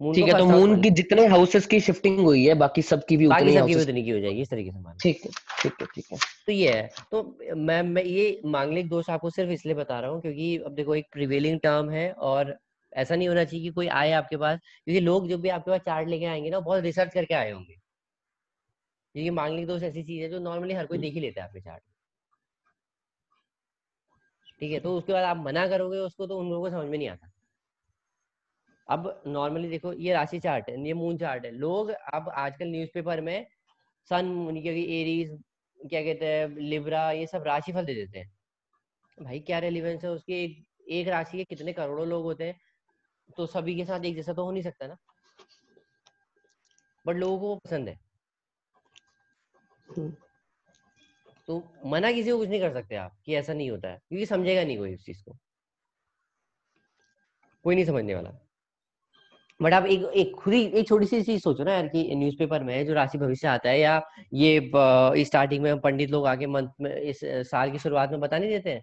मून को ठीक है, तो फर्स्ट हाउस मून मान की लिया, जितने हाउसेस की शिफ्टिंग हुई है बाकी सबकी भी बाकी उतने ही सबकी भी हाउसेस। उतनी की हो जाएगी, इस तरीके से मान लो। ठीक है ठीक है ठीक है। तो ये है। तो मैं ये मांगलिक दोष आपको सिर्फ इसलिए बता रहा हूँ क्योंकि अब देखो एक प्रिवेलिंग टर्म है, और ऐसा नहीं होना चाहिए कि कोई आए आपके पास, क्योंकि लोग जब भी आपके पास चार्ट लेके आएंगे ना बहुत रिसर्च करके आए होंगे। क्योंकि मांगलिक दोष ऐसी चीज है जो नॉर्मली हर कोई देख ही लेता है आपके चार्ट, ठीक है। तो उसके बाद आप मना करोगे उसको तो उन लोगों को समझ में नहीं आता। अब नॉर्मली देखो ये राशि चार्ट है, ये मून चार्ट है। लोग अब आजकल न्यूज़पेपर में सन मून क्योंकि एरीज क्या कहते हैं लिब्रा ये सब राशिफल दे देते हैं। भाई क्या रेलिवेंस है उसकी, एक राशि के कितने करोड़ों लोग होते हैं, तो सभी के साथ एक जैसा तो हो नहीं सकता ना। बट लोगों को वो पसंद है, तो मना किसी को कुछ नहीं कर सकते आप कि ऐसा नहीं होता है, क्योंकि समझेगा नहीं कोई इस चीज को, कोई नहीं समझने वाला। बट आप एक खुद ही एक छोटी सी चीज सोचो ना यार, कि न्यूज़पेपर में जो राशि भविष्य आता है, या ये स्टार्टिंग में पंडित लोग आके मंथ में इस साल की शुरुआत में बता नहीं देते हैं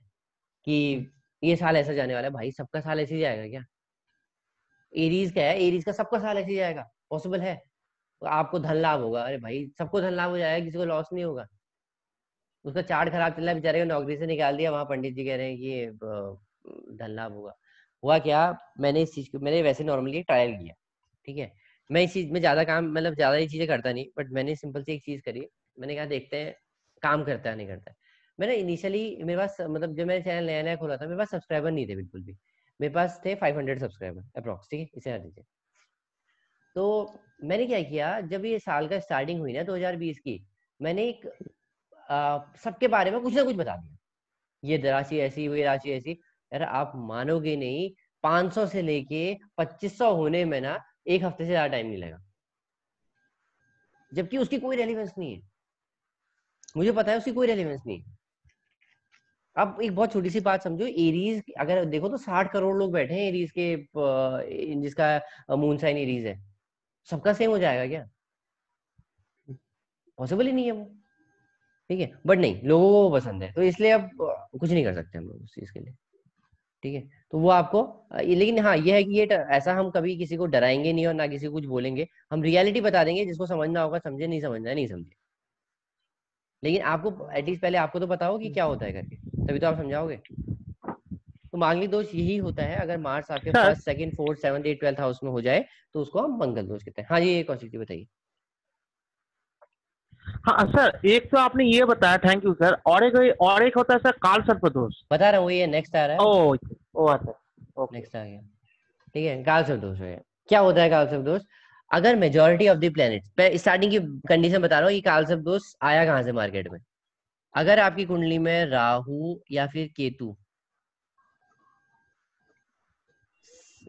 कि ये साल ऐसा जाने वाला है। भाई सबका साल ऐसे ही जाएगा क्या, एरीज का है, एरीज का सबका साल ऐसे ही जाएगा, पॉसिबल है। तो आपको धन लाभ होगा, अरे भाई सबको धन लाभ हो जाएगा, किसी को लॉस नहीं होगा। उसका चार्ट खराब चल रहा है, बेचारे को नौकरी से निकाल दिया, वहां पंडित जी कह रहे हैं कि ये धन लाभ होगा। हुआ क्या, मैंने इस चीज को मैंने वैसे नॉर्मली ट्रायल किया, ठीक है। मैं इस चीज में ज्यादा काम मतलब ज्यादा ये चीजें करता नहीं, बट मैंने सिंपल सी एक चीज करी। मैंने कहा देखते हैं काम करता है नहीं करता है। मैंने इनिशियली मेरे पास मतलब जब मैंने चैनल नया नया खोला था मेरे पास सब्सक्राइबर नहीं थे बिल्कुल भी। मेरे पास थे 500 सब्सक्राइबर अप्रॉक्स, ठीक है, इसे हटा दीजिए। तो मैंने क्या किया, जब ये साल का स्टार्टिंग हुई ना 2020 की, मैंने एक सबके बारे में कुछ ना कुछ बता दिया। ये राशि ऐसी, वो राशि ऐसी। यार आप मानोगे नहीं, 500 से लेके 2500 होने में ना एक हफ्ते से ज्यादा टाइम नहीं लगा, जबकि उसकी कोई रेलिवेंस नहीं है। मुझे पता है उसकी कोई रेलिवेंस नहीं है। अब एक बहुत छोटी सी बात समझो, एरीज अगर देखो तो 60 करोड़ लोग बैठे हैं एरीज के, जिसका मून साइन एरीज है, सबका सेम हो जाएगा क्या, पॉसिबल ही नहीं है वो। ठीक है, बट नहीं, लोगों को वो पसंद है, तो इसलिए अब कुछ नहीं कर सकते हम लोग उस चीज के लिए। ठीक है, तो वो आपको लेकिन हाँ ये है कि ये ऐसा हम कभी किसी को डराएंगे नहीं और ना किसी को कुछ बोलेंगे, हम रियलिटी बता देंगे, जिसको समझना होगा समझे, नहीं समझना है नहीं समझे, लेकिन आपको एटलीस्ट पहले आपको तो बताओ कि क्या होता है करके, तभी तो आप समझाओगे। तो मांगलिक दोष यही होता है, अगर मार्स आपके sir first second fourth seventh eight 12th house में हो जाए तो उसको हम मंगल दोष कहते हैं। हाँ जी, ये कौशिक जी बताइए। हाँ सर, एक तो आपने ये बताया, थैंक यू सर, और एक होता है सर काल सर्प दोष। बता रहा हूँ, ये नेक्स्ट आ रहा है। ओ ओ अच्छा, ओके। नेक्स्ट आ गया, ठीक है, काल सर्प दोष हो गया। क्या होता है काल सर्प दोष? अगर majority of the planets, starting की कंडीशन बता रहा हूँ, ये काल सर्प दोष आया कहाँ से मार्केट में। अगर आपकी कुंडली में राहु या फिर केतु,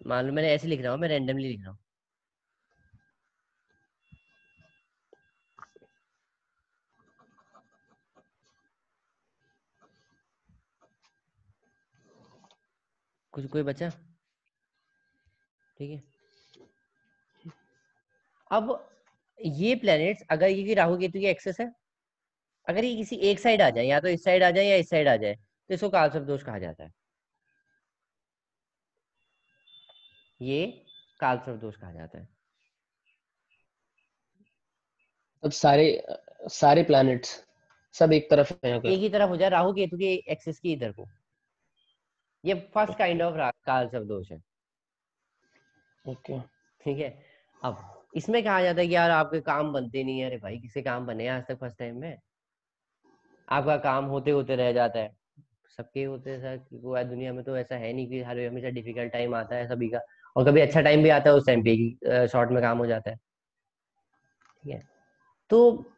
मान लो मैंने ऐसे लिख रहा हूँ, मैं रैंडमली लिख रहा हूँ, कुछ कोई बचा, ठीक है। अब ये प्लैनेट्स अगर ये राहु केतु की एक्सेस है, अगर ये किसी एक साइड आ जाए, या तो इस साइड आ जाए या इस साइड आ जाए, तो इसको कालसर्प दोष कहा जाता है। ये कालसर्प दोष कहा जाता है। अब सारे सारे प्लैनेट्स सब एक तरफ हैं अगर। एक ही तरफ हो जाए राहु केतु के एक्सेस की इधर को, ये फर्स्ट काइंड ऑफ कालसर्प दोष है। ओके, ठीक है, अब इसमें कहा जाता है कि यार आपके काम बनते नहीं है। अरे भाई, किसके काम बने आज तक फर्स्ट टाइम में? आपका काम होते होते रह जाता है, सबके होते हैं सर, वो दुनिया में तो ऐसा है नहीं कि हर हमेशा डिफिकल्ट टाइम आता है सभी का, और कभी अच्छा टाइम भी आता है, उस टाइम पे ही शॉर्ट में काम हो जाता है। ठीक है, तो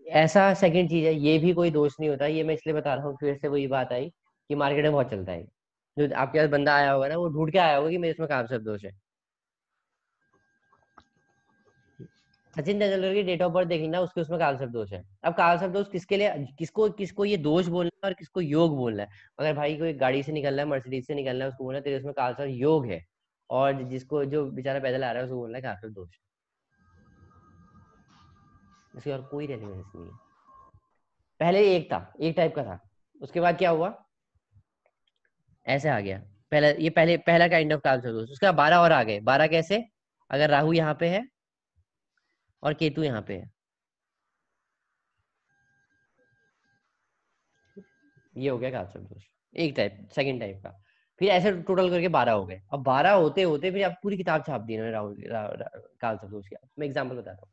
ऐसा सेकंड चीज है, ये भी कोई दोष नहीं होता। ये मैं इसलिए बता रहा हूँ, फिर से वही बात आई कि मार्केट में बहुत चलता है, जो आपके पास बंदा आया होगा ना, वो ढूंढ के आया होगा कि मेरे इसमें काम सब दोष है। सचिन तेंदुलकर की डेट ऑफ बर्थ देखी ना, उसके उसमें कालसर्प दोष है। अब कालसर्प दोष किसके लिए, किसको किसको ये दोष बोलना है और किसको योग बोलना है? अगर भाई कोई गाड़ी से निकल रहा है, मर्सिडीज से निकल रहा है, उसको बोलना है तेरे उसमें कालसर्प योग है, और जिसको जो बेचारा पैदल आ रहा है उसको बोलना है कालसर्प दोष। इसकी और कोई रेलिवेंस नहीं है। पहले एक था, एक टाइप का था, उसके बाद क्या हुआ, ऐसे आ गया। पहला ये पहला काइंड ऑफ कालसर्प दोष, उसके बाद 12 और आ गए। 12 कैसे? अगर राहु यहाँ पे है और केतु यहाँ पे है, ये हो गया कालसर्प दोष, एक टाइप, सेकंड टाइप का। फिर ऐसे टोटल करके 12 हो गए। अब 12 होते होते फिर आप पूरी किताब छाप दी इन्होंने कालसर्प दोष की। मैं एग्जांपल बताता हूँ।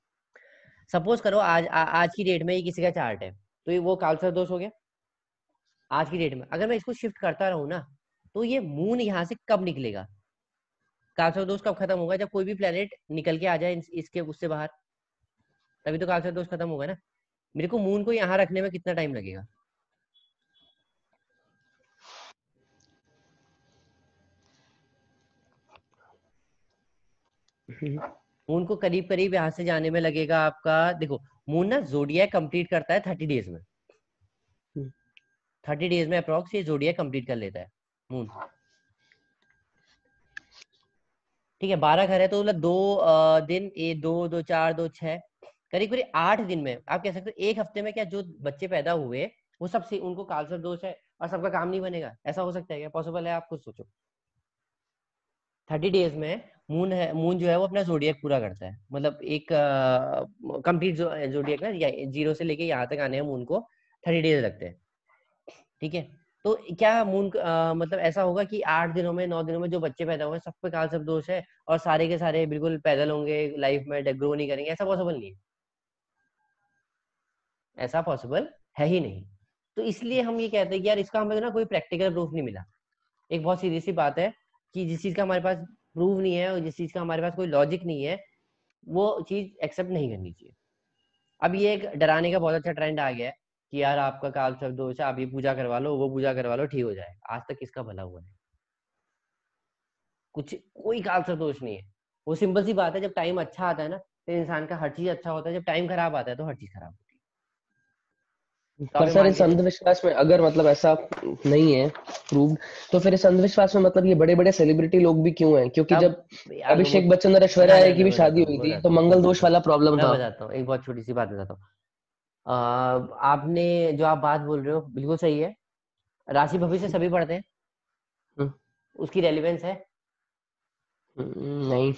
सपोज करो आज की डेट में ये किसी का चार्ट है, तो ये वो कालसर्प दोष हो गया। आज की डेट में अगर मैं इसको शिफ्ट करता रहूं ना, तो ये मून यहाँ से कब निकलेगा, कालसर्प दोष कब खत्म होगा? जब कोई भी प्लेनेट निकल के आ जाए इसके उससे बाहर, तभी तो कालसर्प दोष खत्म होगा ना। मेरे को मून को यहाँ रखने में कितना टाइम लगेगा? मून को करीब करीब यहाँ से जाने में लगेगा आपका, देखो मून ना जोडियाक कंप्लीट करता है 30 डेज में, 30 डेज में अप्रोक्स ये जोडियाक कंप्लीट कर लेता है मून। ठीक है, 12 घर है तो मतलब 2 दिन, ये 2 2 4 2 6, करीब करीब 8 दिन में आप कह सकते हो, एक हफ्ते में क्या जो बच्चे पैदा हुए वो सबसे उनको कालसर्प दोष है और सबका काम नहीं बनेगा? ऐसा हो सकता है क्या? पॉसिबल है? आप खुद सोचो। 30 डेज में मून है, मून जो है वो अपना जोडियक पूरा करता है, मतलब एक कंप्लीट जोडियक ना, जीरो से लेके यहाँ तक आने हैं मून को 30 डेज लगते हैं। ठीक है, तो क्या मून मतलब ऐसा होगा कि 8 दिनों में 9 दिनों में जो बच्चे पैदा हुए सब पे कालसर्प दोष है और सारे के सारे बिल्कुल पैदल होंगे, लाइफ में ग्रो नहीं करेंगे? ऐसा पॉसिबल नहीं है, ऐसा पॉसिबल है ही नहीं। तो इसलिए हम ये कहते हैं कि यार इसका हमें ना कोई प्रैक्टिकल प्रूफ नहीं मिला। एक बहुत सीधी सी बात है कि जिस चीज का हमारे पास प्रूफ नहीं है और जिस चीज का हमारे पास कोई लॉजिक नहीं है, वो चीज एक्सेप्ट नहीं करनी चाहिए। अब ये एक डराने का बहुत अच्छा ट्रेंड आ गया है कि यार आपका कालसर्प दोष है, आप ये पूजा करवा लो, वो पूजा करवा लो, ठीक हो जाए। आज तक किसका भला हुआ है? कुछ कोई कालसर्प दोष नहीं है। वो सिंपल सी बात है, जब टाइम अच्छा आता है ना तो इंसान का हर चीज अच्छा होता है, जब टाइम खराब आता है तो हर चीज खराब होती है। तो पर आप सर मान इस के चलो, अंधविश्वास में अगर मतलब ऐसा नहीं है प्रूव्ड, तो फिर इस अंधविश्वास में मतलब ये बड़े बड़े सेलिब्रिटी लोग भी क्यों हैं? क्योंकि अब जब यार अभिषेक बच्चन और ऐश्वर्या ना ना राय की मैं भी बताता शादी हूँ हुई मैं थी तो बताता हूँ मैं मंगल दोष बताता हूँ वाला प्रॉब्लम मैं था। बताता हूँ एक बहुत छोटी सी बात बताता हूँ। आपने जो आप बात बोल रहे हो बिल्कुल सही है, राशि भविष्य सभी पढ़ते हैं, हम्म। उसकी रेलिवेंस है। नहीं।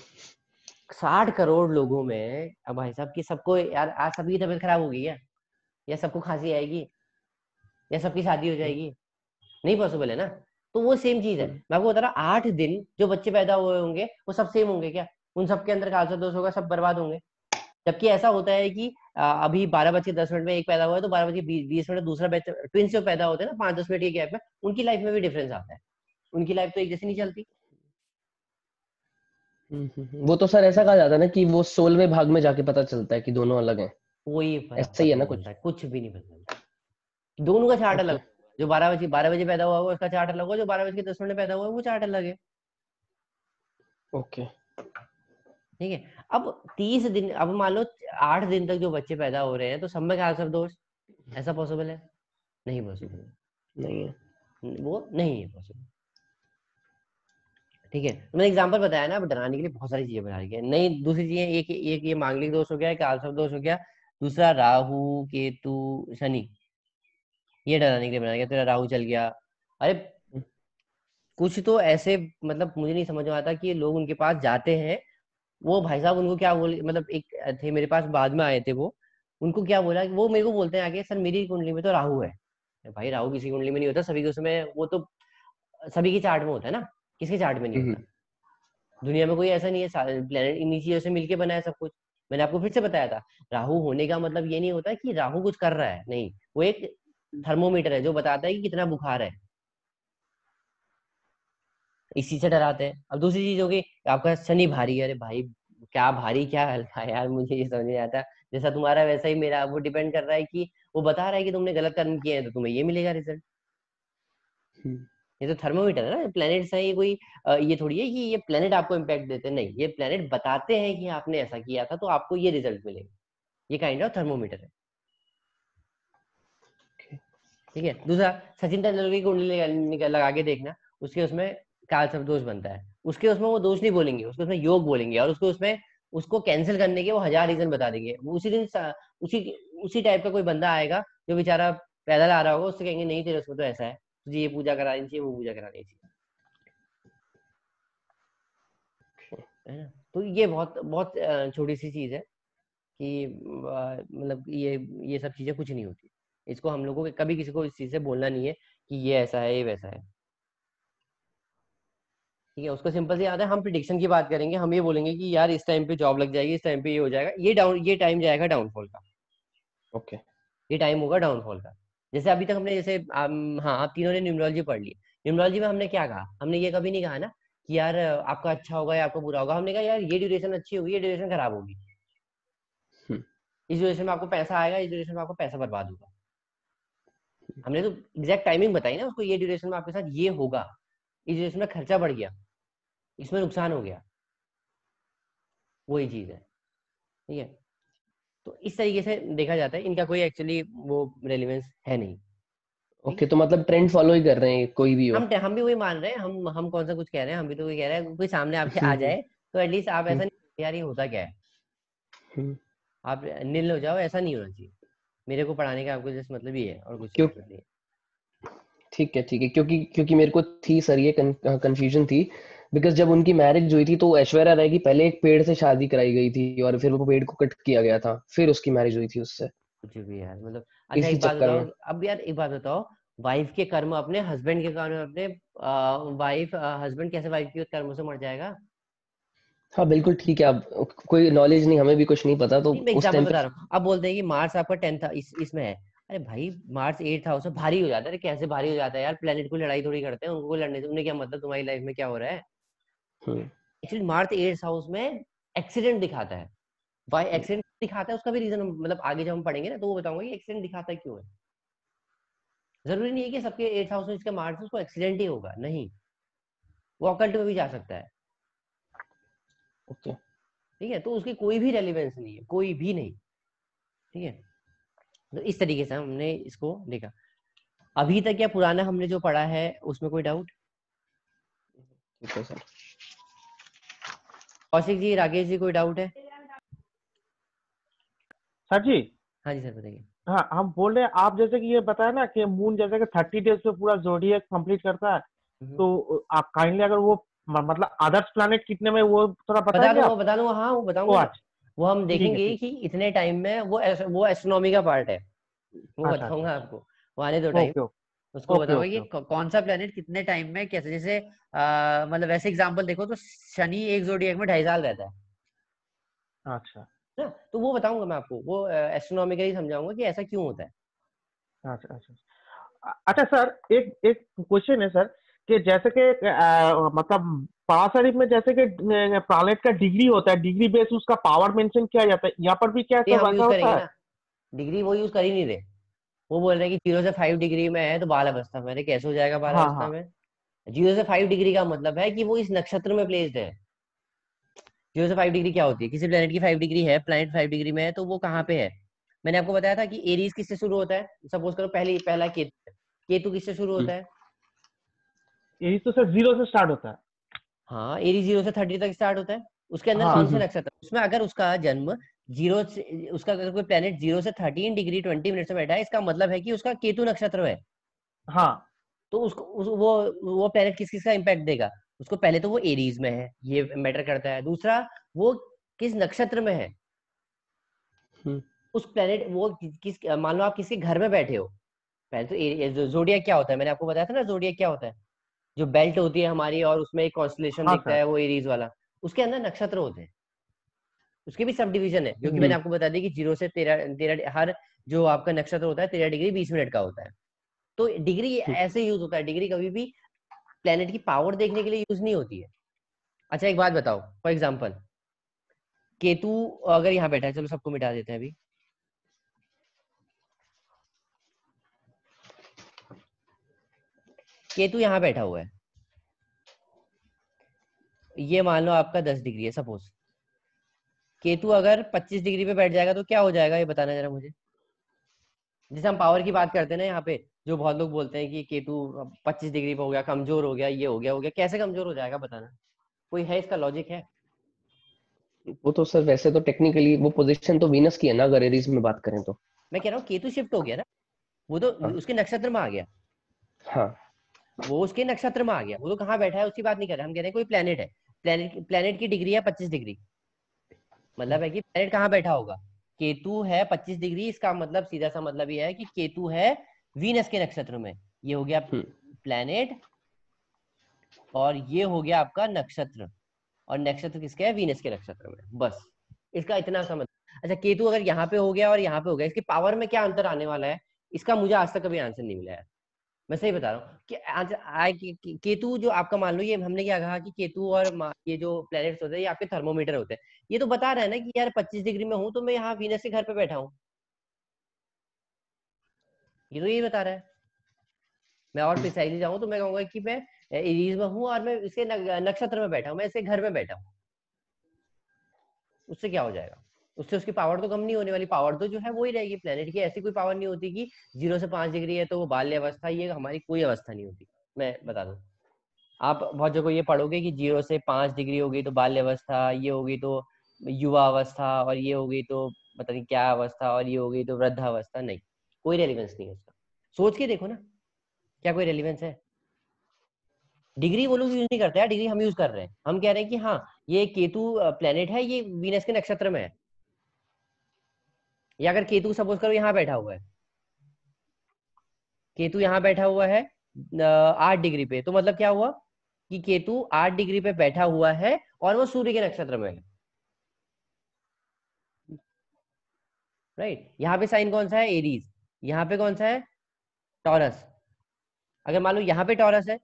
60 करोड़ लोगों में अब भाई साहब की सबको यार आज सबकी तबीयत खराब हो गई है, या सबको खांसी आएगी, या सबकी शादी हो जाएगी? नहीं पॉसिबल है ना। तो वो सेम चीज है, मैं आपको बता रहा 8 दिन जो बच्चे पैदा हुए होंगे वो सब सेम होंगे क्या? उन सबके अंदर खालसा दोष होगा, सब बर्बाद होंगे। जबकि ऐसा होता है कि अभी 12:10 में एक पैदा हुआ है, तो 12:20 में दूसरा बच्चा, ट्विंस जो पैदा होते हैं ना 5-10 मिनट के गैप में, उनकी लाइफ में भी डिफरेंस आता है, उनकी लाइफ तो एक जैसी नहीं चलती। वो तो सर ऐसा कहा जाता है ना कि वो 16वें भाग में जाके पता चलता है कि दोनों अलग हैं। कोई ऐसा ही है पता ना नहीं चलता कुछ? है, कुछ भी नहीं पता चलता। दोनों का चार्ट अलग ओके। होगा। जो 12 बजे पैदा हुआ होगा उसका चार्ट अलग होगा, जो 12:10 में पैदा हुआ है वो चार्ट अलग है। ओके। ठीक है। अब 30 दिन, अब मान लो 8 दिन तक जो बच्चे पैदा हो रहे हैं तो सब में क्या सब दोष? ऐसा पॉसिबल है? नहीं पॉसिबल है, नहीं है। वो नहीं है पॉसिबल। ठीक है, तो मैंने एग्जांपल बताया ना, अब डराने के लिए बहुत सारी चीजें बता रही है। नहीं, दूसरी चीजें, एक एक ये मांगलिक दोष हो गया, एक आलसव दोष हो गया, दूसरा राहु केतु शनि, ये डराने के लिए बनाया गया। तेरा राहु चल गया, अरे कुछ तो ऐसे, मतलब मुझे नहीं समझ में आता कि लोग उनके पास जाते हैं, वो भाई साहब उनको क्या बोले, मतलब एक थे मेरे पास बाद में आए थे वो, उनको क्या बोला, वो मेरे को बोलते हैं आगे, सर मेरी कुंडली में तो राहु है। भाई राहु किसी कुंडली में नहीं होता, सभी के उसमें, वो तो सभी के चार्ट में होता है ना, किसके चार्ट में नहीं होता? दुनिया में कोई ऐसा नहीं है, प्लेनेट इन्हीं चीजों से मिलके बना है सब कुछ। मैंने आपको फिर से बताया था, राहु होने का मतलब ये नहीं होता कि राहु कुछ कर रहा है, नहीं, वो एक थर्मोमीटर है जो बताता है कि कितना बुखार है। इसी से डराते हैं। अब दूसरी चीज होगी, आपका शनि भारी है, अरे भाई क्या भारी क्या हल्का है यार, मुझे ये समझ नहीं आता। जैसा तुम्हारा वैसा ही मेरा, वो डिपेंड कर रहा है कि वो बता रहा है कि तुमने गलत कर्म किए हैं तो तुम्हें ये मिलेगा रिजल्ट। ये तो थर्मोमीटर है ना, प्लैनेट्स है ये, कोई ये थोड़ी है कि ये प्लैनेट आपको इम्पैक्ट देते हैं, नहीं, ये प्लैनेट बताते हैं कि आपने ऐसा किया था तो आपको ये रिजल्ट मिलेगा। ये काइंड ऑफ थर्मोमीटर है। ठीक है। दूसरा, सचिन तेंदुलकर की कुंडली लगा के देखना, उसके उसमें काल सर्प दोष बनता है, उसके उसमें वो दोष नहीं बोलेंगे, उसके उसमें योग बोलेंगे, और उसको उसमें उसको कैंसिल करने के वो 1000 रीजन बता देंगे। वो उसी दिन उसी उसी टाइप का कोई बंदा आएगा जो बेचारा पैदल आ रहा होगा, उससे कहेंगे नहीं तेरे उसमें तो ऐसा है, तुझे ये पूजा करानी चाहिए, वो पूजा करानी चाहिए, है ना। तो ये बहुत बहुत छोटी सी चीज है कि मतलब ये सब चीजें कुछ नहीं होती। इसको हम लोगों को कभी किसी को इस चीज से बोलना नहीं है कि ये ऐसा है ये वैसा है। ठीक है, उसको सिंपल से याद है, हम प्रिडिक्शन की बात करेंगे, हम ये बोलेंगे कि यार इस टाइम पे जॉब लग जाएगी, इस टाइम पे ये हो जाएगा, ये टाइम जाएगा डाउनफॉल का, ओके। ये टाइम होगा डाउनफॉल का। जैसे अभी तक हमने जैसे हाँ, आप तीनों ने न्यूमरोलॉजी पढ़ ली। न्यूमरोलॉजी में हमने क्या कहा, हमने ये कभी नहीं कहा ना कि यार आपका अच्छा होगा या आपका बुरा होगा, हमने कहा यार ये ड्यूरेशन अच्छी होगी, ये ड्यूरेशन खराब होगी, इस ड्यूरेशन में आपको पैसा आएगा, इस ड्यूरेशन में आपको पैसा बर्बाद होगा। हमने तो एग्जैक्ट टाइमिंग बताई ना उसको, ये ड्यूरेशन में आपके साथ ये होगा, इस ड्यूरेशन में खर्चा बढ़ गया, इसमें नुकसान हो गया, वही चीज है। ठीक है, तो इस तरीके से देखा जाता है, इनका कोई एक्चुअली वो रेलिवेंस है नहीं। ठीक ओके, है, तो मतलब ट्रेंड फॉलो ही कर रहे हैं कोई भी हो? हम भी वही मान रहे हैं, हम कौन सा कुछ कह रहे हैं, हम भी तो वही कह रहे हैं, कोई सामने आपके आ हम्म। जाए तो एटलीस्ट आप ऐसा हम्म। नहीं यार ये होता क्या है, हम्म। आप नील हो जाओ, ऐसा नहीं होना चाहिए। मेरे को पढ़ाने का आपको जस्ट मतलब ही है, और कुछ क्यों? मतलब नहीं है। ठीक है, ठीक है, क्योंकि क्योंकि मेरे को थी सर ये कंफ्यूजन थी। बिकॉज जब उनकी मैरिज हुई थी तो ऐश्वर्या राय की पहले एक पेड़ से शादी कराई गई थी और फिर वो पेड़ को कट किया गया था, फिर उसकी मैरिज हुई थी उससे। कुछ भी यार, मतलब अच्छा इसी एक बात चक्कर बताओ, में। अब यार एक बात बताओ, वाइफ के कर्म अपने हस्बैंड के कर्म अपने, वाइफ हस्बैंड कैसे वाइफ के कर्मों से मर जाएगा? हाँ बिल्कुल ठीक है। अब कोई नॉलेज नहीं, हमें भी कुछ नहीं पता, तो नहीं, मैं उस एग्जाम्पल टाइम बता पे। रहा हूँ, अब बोलते हैं कि मार्स आपका 10th इसमें है, अरे भाई मार्स 8th हाउस में भारी हो जाता है, अरे कैसे भारी हो जाता है यार, प्लेनेट को लड़ाई थोड़ी करते हैं, उनको कोई लड़ने से उन्हें क्या मतलब तुम्हारी लाइफ में क्या हो रहा है। हम्म। एक्चुअली मार्स 8th हाउस में एक्सीडेंट दिखाता है। वाई एक्सीडेंट दिखाता है उसका भी रीजन, मतलब आगे जब हम पढ़ेंगे ना तो वो बताऊंगा कि एक्सीडेंट दिखाता है क्यों है। जरूरी नहीं है कि सबके 8th हाउस में जिसका मार्स है उसको एक्सीडेंट ही होगा, नहीं, वो अकल्ट में भी जा सकता है। ओके। ठीक है, तो उसकी कोई भी रेलिवेंस नहीं है, कोई भी नहीं। ठीक है, तो इस तरीके से हमने इसको देखा। अभी तक या पुराना हमने जो पढ़ा है उसमें कोई डाउट? ठीक है सर। कौशिक जी, राकेश जी, कोई डाउट है? सर जी, हाँ जी सर, बताइए। हाँ हम बोल रहे हैं, आप जैसे कि ये बताया ना कि मून जैसे कि 30 डेज में पूरा जोडियक कंप्लीट करता है, तो आप काइंडली अगर वो मतलब अदर्स प्लैनेट कितने में वो थोड़ा बताएंगे आप? बता दूंगा, हाँ वो ओ बताऊंगा ना। अच्छा, वो हम ठीक है देखेंगे ठीक। कि इतने टाइम में वो एस्ट्रोनॉमी का पार्ट है, वो अच्छा अच्छा बताऊंगा अच्छा। आपको। वो आने दो टाइम, ओके ओके उसको ओके बताऊंगा ओके कि कौन सा प्लेनेट कितने टाइम में कैसे, जैसे मतलब वैसे एग्जांपल देखो तो शनि एक जोडिएक में 2.5 साल रहता है अच्छा ना। तो वो बताऊंगा मैं आपको, वो एस्ट्रोनॉमिकली समझाऊंगा कि ऐसा क्यों होता है। अच्छा अच्छा। अच्छा सर, एक एक क्वेश्चन है सर, कि जैसे कि मतलब पाराशरीफ में जैसे कि प्लैनेट का डिग्री होता है, डिग्री बेस उसका पावर मेंशन किया जाता है, यहाँ पर भी क्या ये सब हम ऐसा यूज होता करेंगे है? ना, डिग्री वो यूज कर ही नहीं रहे। वो बोल रहे हैं कि 0 से 5 डिग्री में है तो बाल अवस्था में है। कैसे हो जाएगा बाल हाँ अवस्था हाँ। में? 0 से 5 डिग्री का मतलब है कि वो इस नक्षत्र में प्लेस्ड है। 0 से 5 डिग्री क्या होती है? किसी प्लेनेट की 5 डिग्री है, प्लेनेट 5 डिग्री में है, तो वो कहाँ पे है? मैंने आपको बताया था कि एरीज किससे शुरू होता है। सपोज करो पहला केतु है। केतु किससे शुरू होता है? यही तो सर, जीरो से स्टार्ट होता है। हाँ, एरी 0 से 30 तक स्टार्ट होता है। उसके अंदर हाँ कौन से नक्षत्र, उसमें अगर उसका जन्म जीरो से, उसका अगर कोई प्लेनेट 0 से 13 डिग्री 20 मिनट से बैठा है, इसका मतलब है कि उसका केतु नक्षत्र है। हाँ तो उसको वो प्लेनेट किस किस का इम्पैक्ट देगा? उसको पहले तो वो एरीज में है, ये मैटर करता है। दूसरा, वो किस नक्षत्र में है। उस प्लेनेट वो किस, मान लो आप किसके घर में बैठे हो। पहले तो जोडियक क्या होता है, मैंने आपको बताया था ना जोडियक क्या होता है। जो बेल्ट होती है हमारी और उसमें एक कॉन्स्टलेशन हाँ दिखता सर। है, वो एरीज वाला। उसके अंदर नक्षत्र होते हैं। उसके भी सब डिवीजन है, क्योंकि मैंने आपको बता दिया कि 0 से 13 हर जो आपका नक्षत्र होता है 13 डिग्री 20 मिनट का होता है। तो डिग्री ऐसे यूज होता है, डिग्री कभी भी प्लेनेट की पावर देखने के लिए यूज नहीं होती है। अच्छा एक बात बताओ, फॉर एग्जाम्पल केतु अगर यहाँ बैठा है, चलो सबको मिटा देते हैं अभी। केतु यहाँ बैठा हुआ है, ये मान लो आपका 10 डिग्री है सपोज। केतु अगर 25 डिग्री पे बैठ जाएगा तो क्या हो जाएगा, ये बताना जरा मुझे। जैसे हम पावर की बात करते हैं ना यहाँ पे, जो बहुत लोग बोलते हैं कि केतु 25 डिग्री पे हो गया, कमजोर हो गया, ये हो गया, कैसे कमजोर हो जाएगा बताना। कोई है इसका लॉजिक है? वो तो सर वैसे तो टेक्निकली वो पोजीशन तो वीनस की है ना, अगर एरीज में बात करें तो। मैं कह रहा हूँ केतु शिफ्ट हो गया ना, वो तो हाँ उसके नक्षत्र में आ गया। हाँ। वो उसके नक्षत्र में आ गया, वो तो कहाँ बैठा है उसकी बात नहीं कर रहे हम, कह रहे हैं कोई प्लेनेट है। प्लेनेट की डिग्री है 25 डिग्री। मतलब है कि प्लेनेट कहाँ बैठा होगा? केतु है 25 डिग्री, इसका मतलब सीधा सा मतलब ये है कि केतु है वीनस के नक्षत्र में। ये हो गया प्लेनेट, और ये हो गया आपका नक्षत्र। और नक्षत्र किसके है? वीनस के नक्षत्र में। बस इसका इतना समझ। अच्छा केतु अगर यहाँ पे हो गया और यहाँ पे हो गया, इसकी पावर में क्या अंतर आने वाला है? इसका मुझे आज तक कभी आंसर नहीं मिला है। मैं सही बता रहा हूँ कि आज केतु जो आपका, मान लो ये हमने क्या कहा कि केतु और ये जो प्लैनेट्स होते हैं ये आपके थर्मोमीटर होते हैं। ये तो बता रहा है ना कि यार 25 डिग्री में हूं तो मैं यहाँ वीनस के घर पे बैठा हूँ। ये तो यही बता रहा है। मैं और प्रिसाइजली जाऊँ तो मैं कहूंगा कि मैं एरीज में हूँ और मैं इसके नक्षत्र में बैठा हूँ, मैं इसके घर में बैठा हूँ। उससे क्या हो जाएगा? उससे उसकी पावर तो कम नहीं होने वाली, पावर तो जो है वो ही रहेगी। प्लेनेट की ऐसी कोई पावर नहीं होती कि 0 से 5 डिग्री है तो वो बाल्य अवस्था, ये हमारी कोई अवस्था नहीं होती। मैं बता दूं, आप बहुत जगह ये पढ़ोगे कि 0 से 5 डिग्री हो गई तो बाल्य अवस्था, ये हो गई तो युवा अवस्था, और ये हो गई तो पता नहीं क्या अवस्था, और ये हो गई तो वृद्धावस्था। नहीं, कोई रेलिवेंस नहीं है उसका। सोच के देखो ना, क्या कोई रेलिवेंस है? डिग्री वो लोग यूज नहीं करते हैं, डिग्री हम यूज कर रहे हैं। हम कह रहे हैं कि हाँ ये केतु प्लेनेट है, ये वीनस के नक्षत्र में है। या अगर केतु सपोज करो यहाँ बैठा हुआ है, केतु यहाँ बैठा हुआ है 8 डिग्री पे, तो मतलब क्या हुआ कि केतु 8 डिग्री पे बैठा हुआ है और वो सूर्य के नक्षत्र में है। राइट, यहाँ पे साइन कौन सा है? एरीज। यहाँ पे कौन सा है? टॉरस। अगर मान लो यहाँ पे टॉरस है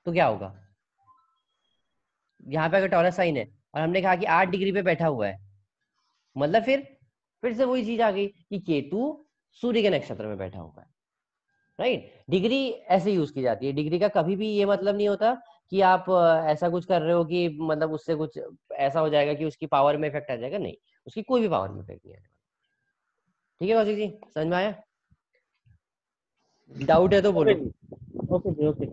तो क्या होगा? यहाँ पे अगर टॉरस साइन है और हमने कहा कि 8 डिग्री पे बैठा हुआ है, मतलब फिर से वही चीज आ गई कि केतु सूर्य के नक्षत्र में बैठा हुआ है। राइट, डिग्री ऐसे यूज की जाती है। डिग्री का कभी भी ये मतलब नहीं होता कि आप ऐसा कुछ कर रहे हो कि मतलब उससे कुछ ऐसा हो जाएगा कि उसकी पावर में इफेक्ट आ जाएगा। नहीं, उसकी कोई भी पावर में इफेक्ट नहीं आने वाला। ठीक है कौशिक जी, समझ में आया? डाउट है तो ओके बोलो। जी। ओके जी ओके।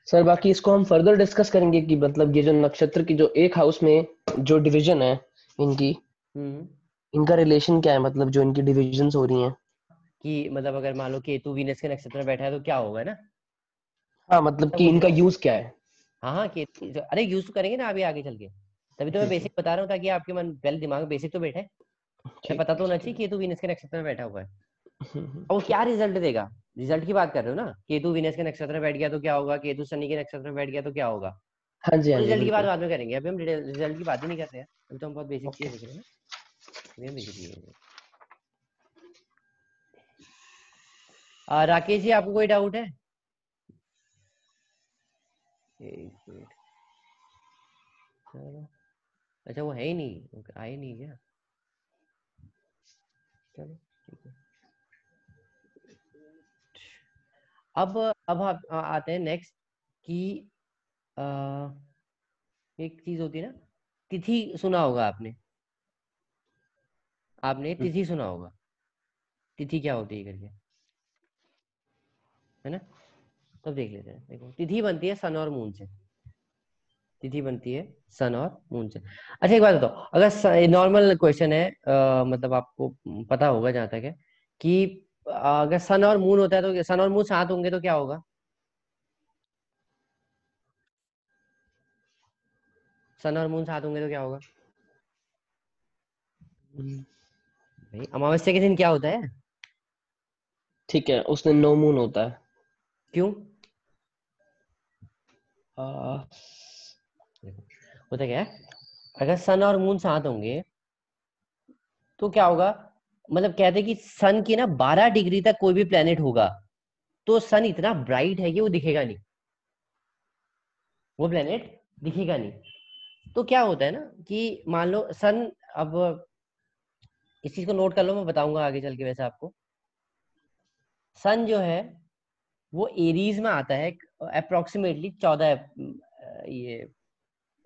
सर बाकी इसको हम फर्दर डिस्कस करेंगे कि मतलब ये जो नक्षत्र की जो एक हाउस में जो डिवीजन है इनकी, हम्म इनका रिलेशन क्या है, मतलब जो इनकी डिविजन्स हो रही हैं? कि मतलब अगर मान लो केतु वीनस के नक्षत्र में बैठा है तो क्या होगा ना, हाँ, मतलब सब कि पूछ इनका रहे हो। यूज क्या है? हाँ हाँ केतु, अरे यूज तो करेंगे ना अभी आगे चल के, तभी तो मैं बेसिक बता रहा हूँ ताकि आपके मन पहले दिमाग में बेसिक तो बैठे, पहले ठीक पता है, तो होना ठीक है। चाहिए केतु वीनस के नक्षत्र में बैठा हुआ है। और वो क्या रिजल्ट देगा, रिजल्ट की बात कर रहे हो ना, केतु वीनस के नक्षत्र में बैठ गया तो क्या होगा, केतु शनि के नक्षत्र में बैठ गया तो क्या होगा। हाँ जी, हाँ जी, रिजल्ट की बात बिल्कुल। बाद में करेंगे, अभी हम रिजल्ट की बात ही नहीं कर रहे हैं, अभी तो हम बहुत बेसिक ओके। चीजें देख रहे हैं ना, अभी हम बेसिक चीजें। राकेश जी आपको कोई डाउट है? एक मिनट, चलो, अच्छा वो है ही नहीं, आए नहीं क्या, चलो ठीक है। अब आप आते हैं नेक्स्ट कि आ, एक चीज होती है ना, तिथि सुना होगा आपने, आपने तिथि सुना होगा, तिथि क्या होती है करके, है ना। तब देख लेते हैं, देखो तिथि बनती है सन और मून से, तिथि बनती है सन और मून से। अच्छा एक बात बताओ, अगर नॉर्मल क्वेश्चन है, मतलब आपको पता होगा जहां तक है कि अगर सन और मून होता है तो सन और मून साथ होंगे तो क्या होगा, सन और मून साथ होंगे तो क्या होगा भाई, अमावस्या के दिन क्या होता है, ठीक है, उस दिन नो मून होता है। क्यों, आ, देखो होता क्या है, अगर सन और मून साथ होंगे तो क्या होगा, मतलब कहते हैं कि सन की ना 12 डिग्री तक कोई भी प्लेनेट होगा तो सन इतना ब्राइट है कि वो दिखेगा नहीं, वो प्लेनेट दिखेगा नहीं। तो क्या होता है ना कि मान लो सन, अब इस चीज को नोट कर लो, मैं बताऊंगा आगे चल के वैसे आपको। सन जो है वो एरीज में आता है अप्रोक्सीमेटली 14 ये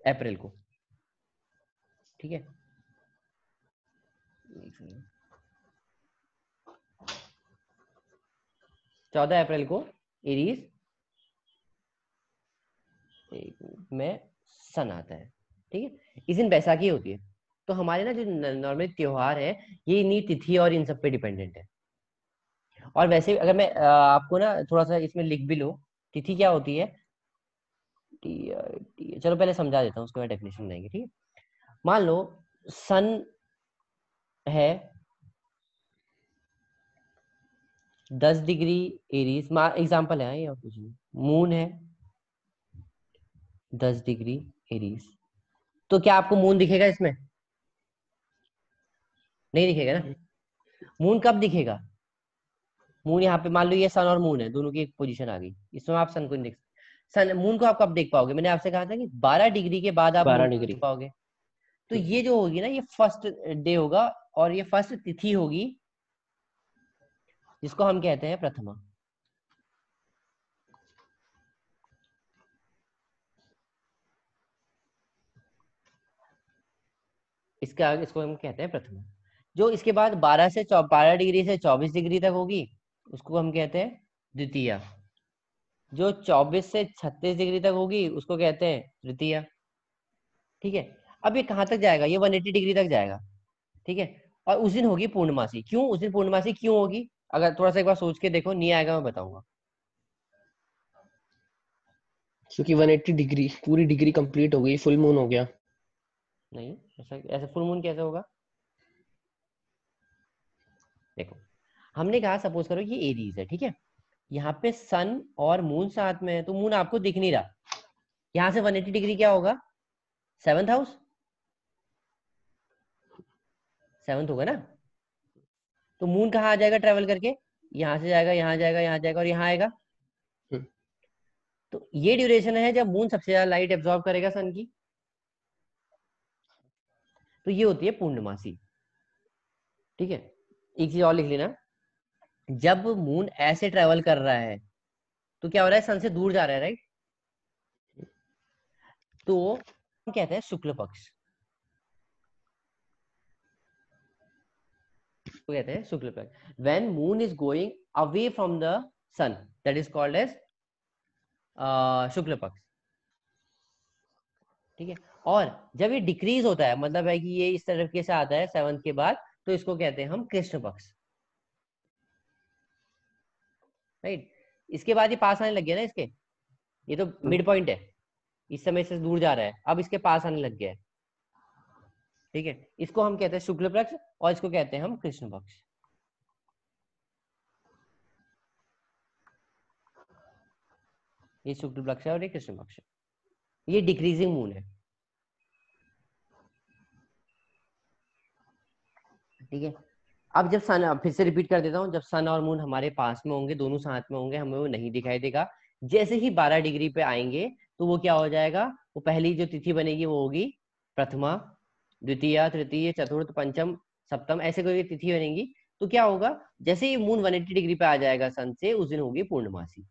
अप्रैल को, ठीक है। 14 अप्रैल को एरीज में सन आता है, ठीक है। इस दिन बैसाखी होती है, तो हमारे ना जो नॉर्मल त्योहार है ये इन्हीं तिथि और इन सब पे डिपेंडेंट है। और वैसे भी अगर मैं आपको ना थोड़ा सा इसमें लिख भी लो, तिथि क्या होती है, चलो पहले समझा देता हूँ उसके बाद डेफिनेशन देंगे, ठीक है। मान लो सन है 10 डिग्री एरीज, एग्जाम्पल है ये और कुछ नहीं, मून है 10 डिग्री एरीज, तो क्या आपको मून दिखेगा इसमें, नहीं दिखेगा ना। मून कब दिखेगा, मून यहाँ पे मान लो ये सन और मून है, दोनों की एक पोजीशन आ गई, इसमें आप सन को नहीं देख, सन मून को आप कब देख पाओगे, मैंने आपसे कहा था कि 12 डिग्री के बाद आप मून बारह को देख डिग्री पाओगे। तो ये जो होगी ना ये फर्स्ट डे होगा, और ये फर्स्ट तिथि होगी जिसको हम कहते हैं प्रथमा, इसको हम कहते हैं प्रथमा। जो इसके बाद 12 डिग्री से 24 डिग्री तक होगी उसको हम कहते हैं द्वितीया, जो 24 से 36 डिग्री तक होगी उसको कहते हैं तृतीया, ठीक है। अब ये कहाँ तक जाएगा, ये 180 डिग्री तक जाएगा, ठीक है। और उस दिन होगी पूर्णमासी, क्यों उस दिन पूर्णमासी क्यों होगी, अगर थोड़ा सा एक बार सोच के देखो, नहीं आएगा मैं बताऊंगा। क्योंकि 180 डिग्री पूरी डिग्री कंप्लीट हो गई, फुल मून हो गया। नहीं, ऐसा ऐसा फुल मून कैसे होगा, देखो हमने कहा सपोज करो ये एरीज है, ठीक है। यहाँ पे सन और मून साथ में है तो मून आपको दिख नहीं रहा, यहाँ से 180 डिग्री क्या होगा, सेवंथ हाउस, सेवंथ होगा ना। तो मून कहाँ आ जाएगा ट्रेवल करके, यहाँ से जाएगा, यहाँ जाएगा, यहाँ जाएगा और यहाँ आएगा। हम्म, तो ये ड्यूरेशन है जब मून सबसे ज्यादा लाइट एब्जॉर्ब करेगा सन की, तो ये होती है पूर्णमासी, ठीक है। एक चीज और लिख लेना, जब मून ऐसे ट्रेवल कर रहा है तो क्या हो रहा है, सन से दूर जा रहा है, राइट, तो हम कहते हैं शुक्ल पक्ष, तो कहते हैं शुक्ल पक्ष, when moon is going away from the sun, that is called as शुक्ल पक्ष, ठीक है। और जब ये डिक्रीज होता है, मतलब है कि ये इस तरीके से आता है सेवंथ के बाद, तो इसको कहते हैं हम कृष्ण पक्ष, राइट। इसके बाद ये पास आने लग गया ना इसके, ये तो मिड पॉइंट है, इस समय से दूर जा रहा है, अब इसके पास आने लग गया है, ठीक है। इसको हम कहते हैं शुक्ल पक्ष और इसको कहते हैं हम कृष्ण पक्ष। ये शुक्ल पक्ष है और ये कृष्ण पक्ष है, ये डिक्रीजिंग मून है, ठीक है। अब जब सन, फिर से रिपीट कर देता हूँ, जब सन और मून हमारे पास में होंगे, दोनों साथ में होंगे, हमें वो नहीं दिखाई देगा। जैसे ही 12 डिग्री पे आएंगे तो वो क्या हो जाएगा, वो पहली जो तिथि बनेगी वो होगी प्रथमा, द्वितीय, तृतीय, चतुर्थ, पंचम, सप्तम, ऐसे कोई तिथि बनेगी। तो क्या होगा, जैसे ही मून 180 डिग्री पे आ जाएगा सन से, उस दिन होगी पूर्णमासी,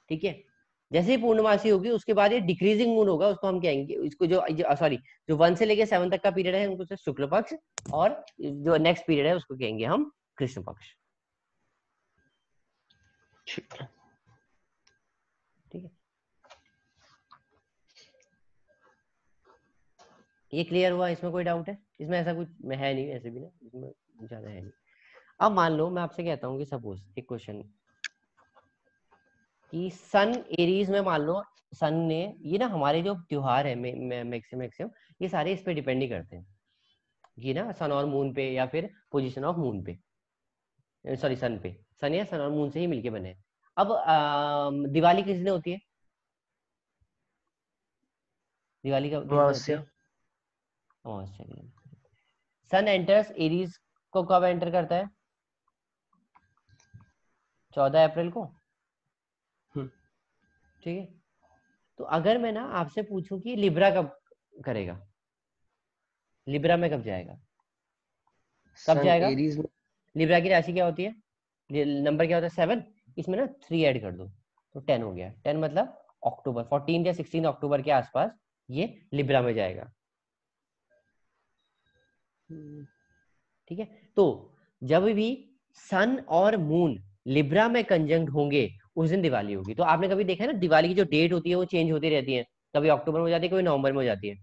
ठीक है। जैसे ही पूर्णमासी होगी उसके बाद ये डिक्रीजिंग मून होगा, उसको हम कहेंगे, इसको जो सॉरी जो 1 से लेके 7 तक का पीरियड है उनको शुक्ल पक्ष, और जो नेक्स्ट पीरियड है उसको कहेंगे हम कृष्ण पक्ष, ठीक है। ये क्लियर हुआ, इसमें कोई डाउट है? इसमें ऐसा कुछ है नहीं, ऐसे भी ना इसमें ज्यादा है नहीं। अब मान लो मैं आपसे कहता हूँ कि सपोज एक क्वेश्चन कि सन एरीज में, मान लो सन ने, ये ना हमारे जो त्योहार है मैक्सिमम ये सारे इस पे डिपेंड ही करते हैं, ये ना सन और मून पे, या फिर पोजीशन ऑफ मून पे, सॉरी सन पे, सन या सन और मून से ही मिलके बने। अब दिवाली किस दिन होती है? दिवाली का किस दिन होती है? सन एंटर्स एरीज को कब एंटर करता है? 14 अप्रैल को, ठीक है। तो अगर मैं ना आपसे पूछूं कि लिब्रा कब करेगा, लिब्रा में कब जाएगा, कब जाएगा? लिब्रा की राशि क्या होती है, नंबर क्या होता है? 7, इसमें ना 3 ऐड कर दो तो 10 हो गया। 10 मतलब अक्टूबर, 14 या 16 अक्टूबर के आसपास ये लिब्रा में जाएगा, ठीक है। तो जब भी सन और मून लिब्रा में कंजंक्ट होंगे उस दिन दिवाली होगी। तो आपने कभी देखा है ना, दिवाली की जो डेट होती है वो चेंज होती रहती है, कभी अक्टूबर में हो जाती है, कभी नवंबर में हो जाती है,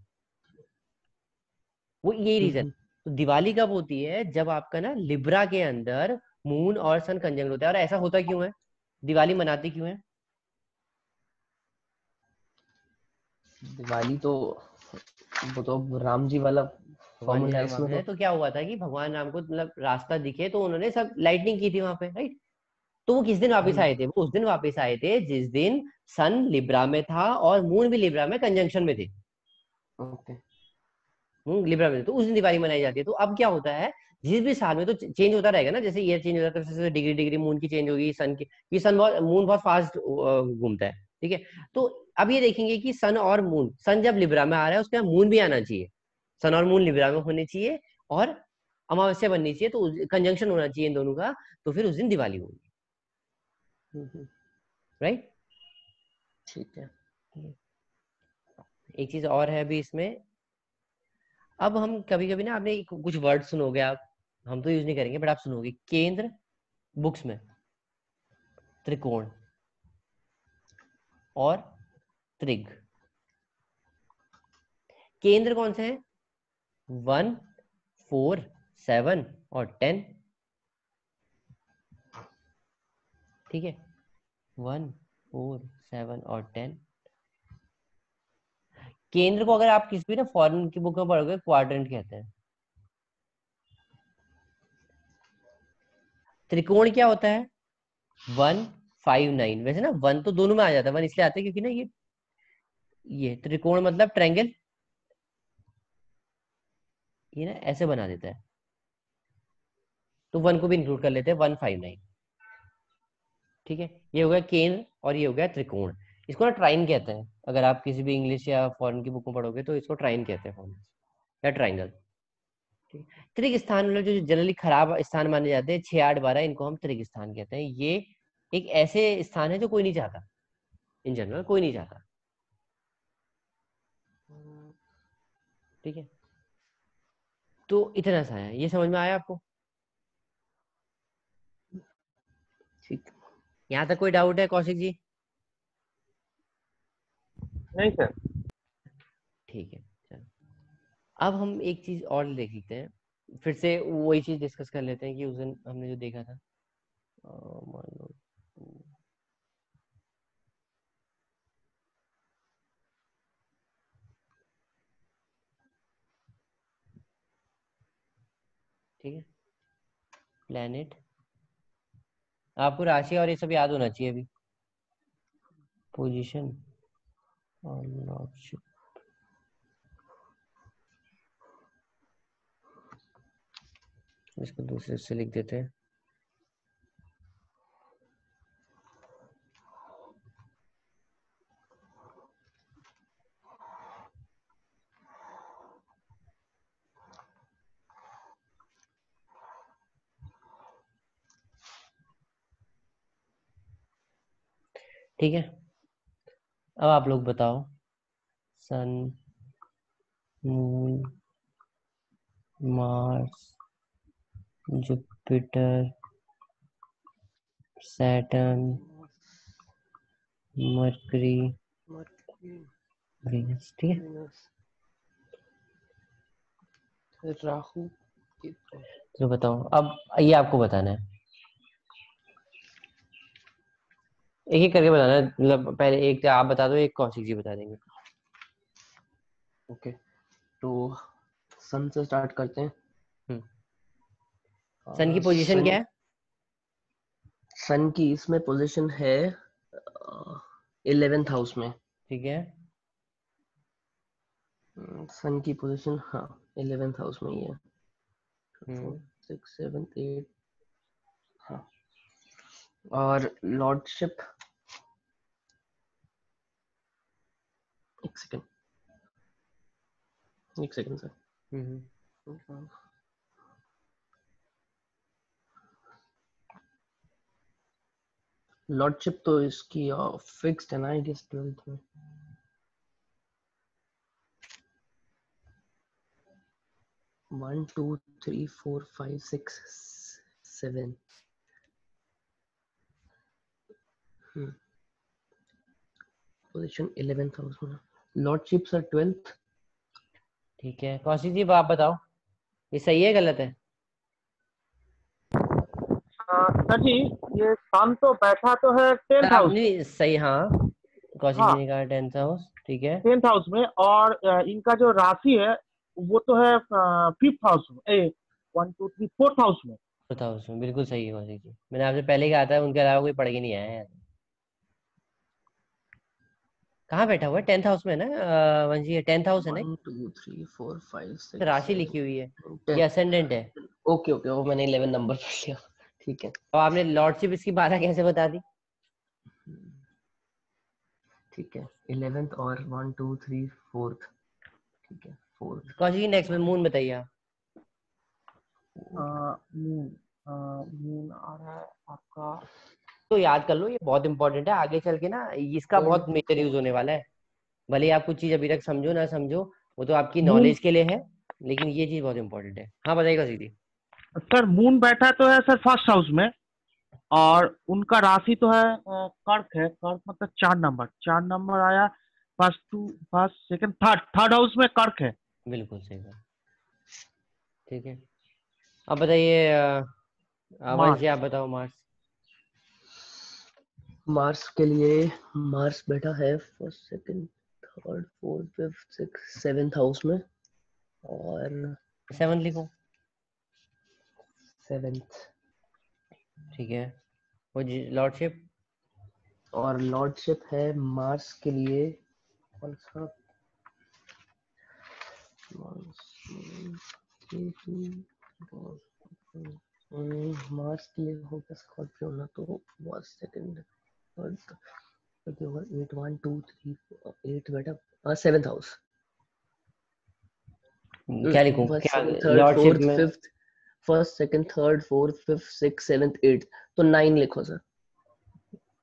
वो यही रीजन। तो दिवाली कब होती है? जब आपका ना लिब्रा के अंदर मून और सन कंजंक्ट होता है। और ऐसा होता क्यों है, दिवाली मनाते क्यों है? दिवाली तो वो तो राम जी वाला फॉर्मूला है इसमें। तो क्या हुआ था कि भगवान राम को मतलब रास्ता दिखे तो उन्होंने सब लाइटनिंग की थी वहां पे, राइट। तो वो किस दिन वापस आए थे? वो उस दिन वापस आए थे जिस दिन सन लिब्रा में था और मून भी लिब्रा में कंजंक्शन में थे, ओके। मून लिब्रा में थे, तो उस दिन दिवाली मनाई जाती है। तो अब क्या होता है, जिस भी साल में तो चेंज होता रहेगा ना, जैसे ईयर चेंज होता है तो डिग्री डिग्री मून की चेंज होगी, सन की, कि सन बहुत, मून बहुत फास्ट घूमता है, ठीक है। तो अब ये देखेंगे कि सन और मून, सन जब लिब्रा में आ रहा है उसके बाद मून भी आना चाहिए, सन और मून लिब्रा में होने चाहिए और अमावस्या बननी चाहिए, तो कंजंक्शन होना चाहिए इन दोनों का, तो फिर उस दिन दिवाली होगी, राइट। ठीक है। एक चीज और है अभी इसमें, अब हम कभी कभी ना, आपने कुछ वर्ड सुनोगे आप, हम तो यूज नहीं करेंगे बट आप सुनोगे, केंद्र बुक्स में, त्रिकोण और त्रिग। केंद्र कौन से हैं? 1, 4, 7 और 10, ठीक है। 1, 4, 7 और 10 केंद्र को अगर आप किसी भी ना फॉरेन की बुक में पढ़ोगे क्वाड्रेंट कहते हैं। त्रिकोण क्या होता है? 1, 5, 9। वैसे ना 1 तो दोनों में आ जाता है, 1 इसलिए आता है क्योंकि ना ये त्रिकोण मतलब ट्रायंगल, ये ना ऐसे बना देता है, तो 1 को भी इंक्लूड कर लेते हैं, 1, 5, 9, ठीक है। ये हो गया केंद्र और ये हो गया त्रिकोण। इसको ना ट्राइन कहते हैं, अगर आप किसी भी इंग्लिश या फॉरेन की बुक में पढ़ोगे तो इसको ट्राइन कहते हैं, या ट्राइंगल। त्रिक स्थान मतलब जो जनरली खराब स्थान माने जाते हैं, 6, 8, 12, इनको हम त्रिक स्थान कहते हैं। ये एक ऐसे स्थान है जो कोई नहीं चाहता, इन जनरल कोई नहीं चाहता, ठीक है। तो इतना सा है, ये समझ में आया आपको? ठीक। यहाँ तक कोई डाउट है कौशिक जी? नहीं सर। ठीक है, चलो अब हम एक चीज और देख लेते हैं। फिर से वही चीज डिस्कस कर लेते हैं कि उस दिन हमने जो देखा था। मान लो ठीक है, प्लेनेट, आपको राशि और ये सब याद होना चाहिए अभी। पोजीशन और लॉर्डशिप, इसको दूसरे से लिख देते हैं। ठीक है, अब आप लोग बताओ, sun, moon, Mars, Jupiter, Saturn, Mercury, Venus, ठीक है। राहु, तो बताओ, अब ये आपको बताना है, एक एक करके बताना है, मतलब पहले एक आप बता दो, एक कौशिक जी बता देंगे। ओके, तो सन से स्टार्ट करते हैं। सन की पोजीशन क्या है? सन की इसमें पोजीशन है 11th हाउस में। ठीक है, सन की पोजीशन, हाँ 11th हाउस में ही है। 4 6 7 8, हाँ। और लॉर्डशिप, एक सेकंड सर। लॉर्डशिप तो इसकी फिक्स्ड है ना, आई गेस 12th में। One two three four five six seven, position 11th house में, लॉर्डशिप सर 12th। ठीक है, कौशिक जी आप बताओ, ये सही है गलत है? सर जी, ये सन तो बैठा तो है 10th हाउस में। आपने सही, हाँ कौशिक जी ने कहा 10th हाउस, ठीक है। 10th हाउस में, और इनका जो राशि है वो तो है 5th हाउस में, 1 2 3 4th हाउस में। 4th हाउस में, बिल्कुल सही है कौशिक जी, मैंने आपसे पहले कहा था, उनके अलावा कोई पढ़ के नहीं आया है। कहाँ बैठा हुआ है? 10th हाउस में ना वंशी है, 10th हाउस है ना? 1 2 3 4 5 6 राशि 7 लिखी हुई है, 10। ये असेंडेंट है। ओके ओके, वो मैंने 11 नंबर पढ़ लिया, ठीक है। और आपने लॉर्डशिप इसकी 12 कैसे बता दी? ठीक है, 11th और 1 2 3 4th, ठीक है 4th। कौशिक जी नेक्स्ट में मून बताइए आप। मून आ रहा है आपका, तो याद कर लो, ये बहुत इंपॉर्टेंट है, आगे चल के ना इसका बहुत मेजर यूज होने वाला है। भले ही आप कुछ चीज अभी तक समझो ना समझो, वो तो आपकी मून, नॉलेज के लिए है, लेकिन ये चीज बहुत इंपॉर्टेंट है। हाँ बताइएगा सीधी। सर मून बैठा तो है सर 1st हाउस में, और उनका राशि तो है कर्क है। कर्क मतलब 4 नंबर, 4 नंबर आया। First two first second third, third house में कर्क है। बिल्कुल सही बात, ठीक है। अब बताइए वंश जी, आप बताओ मार्स। मार्स के लिए, मार्स बैठा है first second third fourth fifth six 7th house में, और 7th लिखो। 7th, ठीक है, वो लॉर्डशिप, और लॉर्डशिप है मार्स के लिए कौन सा, मार्स के लिए होगा स्कॉर्पियो ना, तो 1 सेकंड थर्ड, 8 1 2 3 8 बेटा 7th हाउस। क्या लिखूं, फर्स्ट क्या सेकंड थर्ड लॉर्डशिप फोर्थ में? Fifth, first second third fourth fifth six 7th 8th, तो 9 लिखो सर।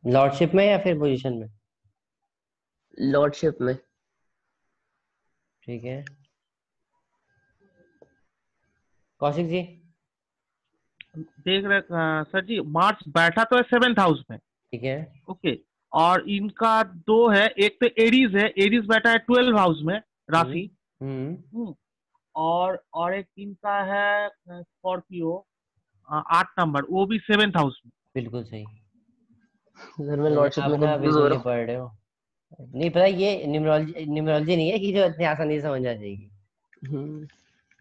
लॉर्डशिप में या फिर पोजीशन में? लॉर्डशिप में। ठीक है, कौशिक जी। देख रहे सर जी, मार्स बैठा तो है 7th हाउस में। ठीक है, ओके, और इनका दो है, एक तो एरीज है, एरीज बैठा है 12 हाउस में हम्म राशि। हम्म और एक इनका है स्कॉर्पियो 8 नंबर, वो भी 7th हाउस में। बिल्कुल सही। सर मैं लॉर्डशिप में अपना कंफ्यूज हो बिल्कुल ही रहा पढ़ रहे हो। नहीं पता, ये न्यूमरोलॉजी नहीं है कि जो इतनी आसानी से समझ आ जाएगी। हूँ।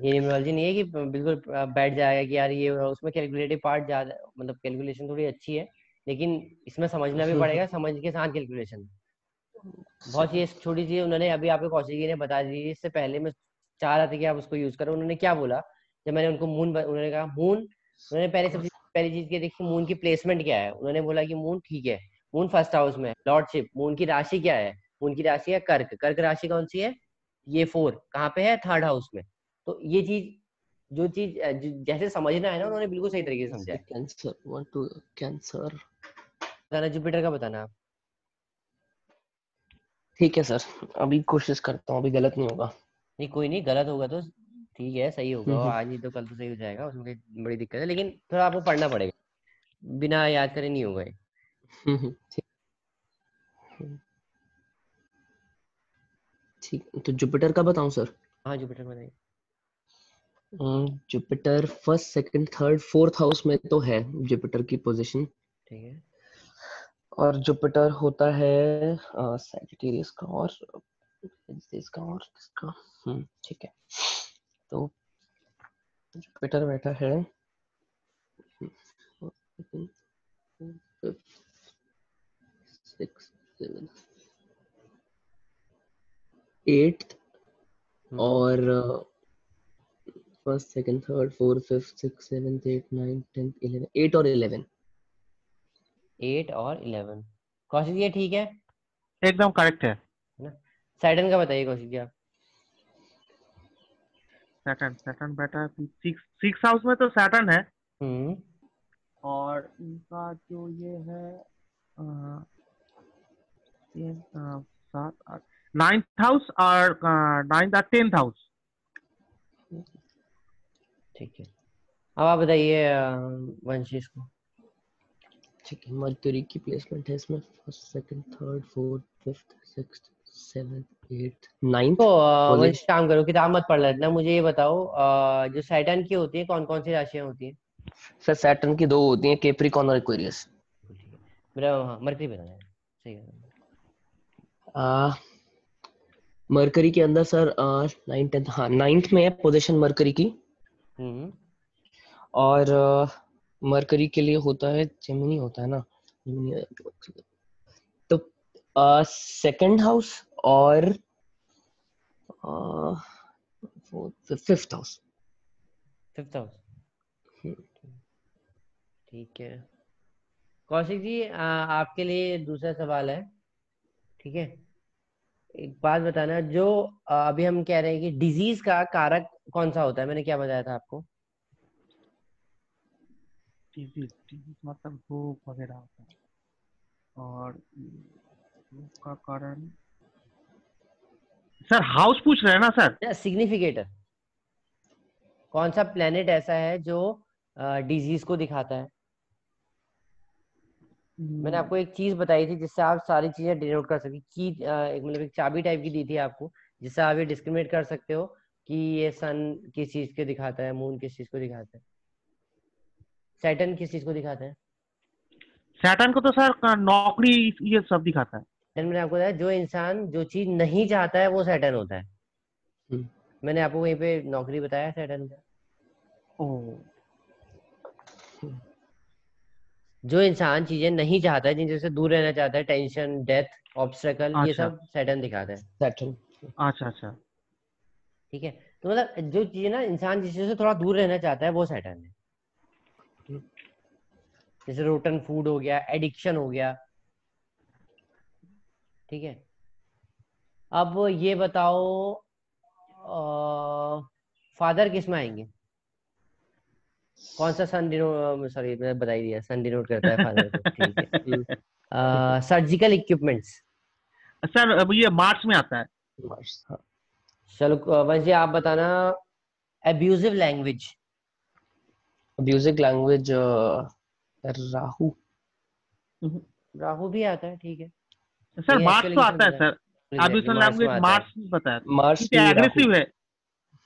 ये न्यूमरोलॉजी नहीं है कि बिल्कुल बैठ जाएगा कि यार ये, उसमें कैलकुलेटिव पार्ट ज्यादा, मतलब कैलकुलेशन थोड़ी अच्छी है, लेकिन इसमें समझना भी पड़ेगा, समझ के साथ कैलकुलेशन। बहुत सही। चीज छोटी सी उन्होंने अभी आपको कौशिक जी ने बता दी, इससे पहले मैं चाह रहा था कि आप उसको यूज करो। उन्होंने क्या बोला, जब मैंने उनको उन्होंने कहा मून, उन्होंने सबसे पहली चीज की देखी मून की प्लेसमेंट क्या है। उन्होंने बोला कि मून ठीक है, मून फर्स्ट हाउस में लॉर्डशिप, मून की राशि क्या है, मून की राशि है कर्क, कर्क राशि कौन सी है, ये 4 कहाँ पे है, 3rd हाउस में। तो ये चीज, जो चीज जैसे समझना है ना, उन्होंने बिल्कुल सही तरीके से समझा है। Cancer 1 2 cancer. बताना जुपिटर का बताना आप। ठीक है सर, अभी कोशिश करता हूँ, अभी गलत नहीं होगा। नहीं कोई नहीं, गलत होगा तो ठीक है, सही होगा, हम्म, आज नहीं तो कल तो सही हो जाएगा, उसमें कोई बड़ी दिक्कत है, लेकिन थोड़ा आपको पढ़ना पड़ेगा, बिना याद करे नहीं होगा ये। ठीक। ठीक, तो जुपिटर का बताऊं सर? हाँ जुपिटर बताइए। Jupiter first second third fourth house में तो है जुपिटर की पोजीशन। ठीक है। और जुपिटर होता है सैजिटेरियस का और इसका और किसका। ठीक है, तो जुपिटर बैठा है 6 7 8 और first second third fourth fifth six seventh 8 9 10 11 8 और 11। 8 और 11 कौशिक जी, ये ठीक है एकदम करेक्ट है। ना। सैटर्न का बताइए कौशिक जी आप। सैटर्न, सैटर्न बेटा 6 हाउस में तो सैटर्न है। हम्म। और इनका जो ये है अ, 7 8 9th हाउस और 9th और 10th हाउस। ठीक है, अब आप बताइए वंशिश को। ठीक है, मर्क्यूरी की प्लेसमेंट है इसमें first second third fourth fifth sixth seventh eighth तो नाइन्थ वंशिश पोजीशन। काम करो, किताब मत पढ़ लेना, मुझे ये बताओ जो सैटर्न की होती है कौन कौन सी राशियां होती हैं। सर सैटर्न की दो होती हैं, कैप्रिकॉर्न और एक्वेरियस। ठीक है, मेरा हाँ मरकरी बताना है, सही है। मरकरी के अंदर सर 9 10 हाँ 9th में है पोजीशन मरकरी की। हम्म। और मरकरी के लिए होता है जेमिनी, होता है ना जेमिनी। तो सेकंड हाउस और फिफ्थ हाउस। 5th house. ठीक है कौशिक जी, आपके लिए दूसरा सवाल है, ठीक है। एक बात बताना, जो अभी हम कह रहे हैं कि डिजीज का कारक कौन सा होता है, मैंने क्या बताया था आपको। डिजीज, डिजीज मतलब रोग वगैरह होता है। और रोग का कारण सर हाउस पूछ रहे हैं ना सर? सिग्निफिकेटर, कौन सा प्लेनेट ऐसा है जो डिजीज को दिखाता है। मैंने आपको एक चीज बताई थी जिससे आप सारी चीजें डिनोट कर सकते की, एक मतलब एक चाबी टाइप की दी थी आपको, जिससे आप ये डिस्क्रिमिनेट कर सकते हो कि ये सन किस चीज को दिखाता है, मून किस चीज को दिखाता है, सैटर्न किस चीज को दिखाता है। सैटर्न को तो सर नौकरी ये सब दिखाता है। मैंने आपको बताया, जो इंसान जो चीज नहीं चाहता है वो सैटर्न होता है। हम्म, मैंने आपको वहीं पे नौकरी बताया सैटर्न का। ओ जो इंसान चीजें नहीं चाहता है, जिनसे दूर रहना चाहता है, टेंशन, डेथ, ऑब्स्टेकल, ये अच्छा सब सैटर्न दिखाता है। सैटर्न। अच्छा अच्छा। ठीक है, तो मतलब जो चीजें ना इंसान जिस चीज से थोड़ा दूर रहना चाहता है वो सैटर्न है। जैसे रोटन फूड हो गया, एडिक्शन हो गया, ठीक है। अब ये बताओ, फादर किस में आएंगे, कौन सा सन डिनोट, सॉरी मैंने बता ही दिया, सन डिनोट करता है फादर को, ठीक है। Surgical equipments. सर अब ये मार्च में आता है। चलो वंश जी आप बताना, abusive language. Abusive language Rahu. Rahu भी आता है, ठीक है, सर लेकिन मार्च एक्चुअली तो किसमें आता है पता है, सर। एग्जैक्टली अब्यूजन मार्च में लैंग्वेज आता है। मार्च बताया, मार्च क्योंकि भी राहु। एग्रेसिव है।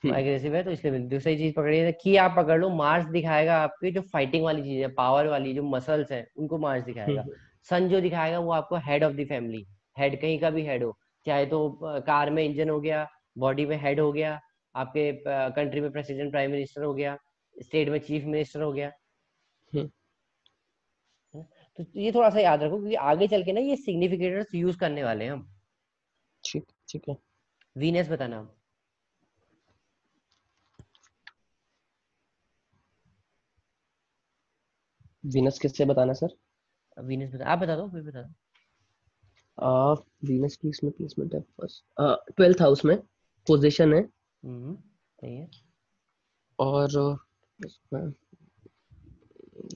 एग्रेसिव है तो इसलिए दूसरी चीज पकड़िए कि आप पकड़ लो, मार्स दिखाएगा आपकी जो फाइटिंग वाली चीज है, पावर वाली जो मसल्स है उनको मार्स दिखाएगा। सन जो दिखाएगा वो आपको head of the family, head कहीं का भी हेड हो, चाहे तो कार में इंजन हो गया, बॉडी में हेड हो गया, आपके कंट्री में प्रेसिडेंट प्राइम मिनिस्टर हो गया, स्टेट में चीफ मिनिस्टर हो गया। तो ये थोड़ा सा याद रखो क्योंकि आगे चल के ना ये सिग्निफिकेटर्स यूज करने वाले हैं हम। ठीक ठीक है। वीनस बताना आप। वीनस किससे बताना सर? वीनस बता, आप बता दो, फिर बता दो। वीनस की इसमें प्लेसमेंट है फर्स्ट 12th हाउस में पोजीशन है। सही है। और इसमें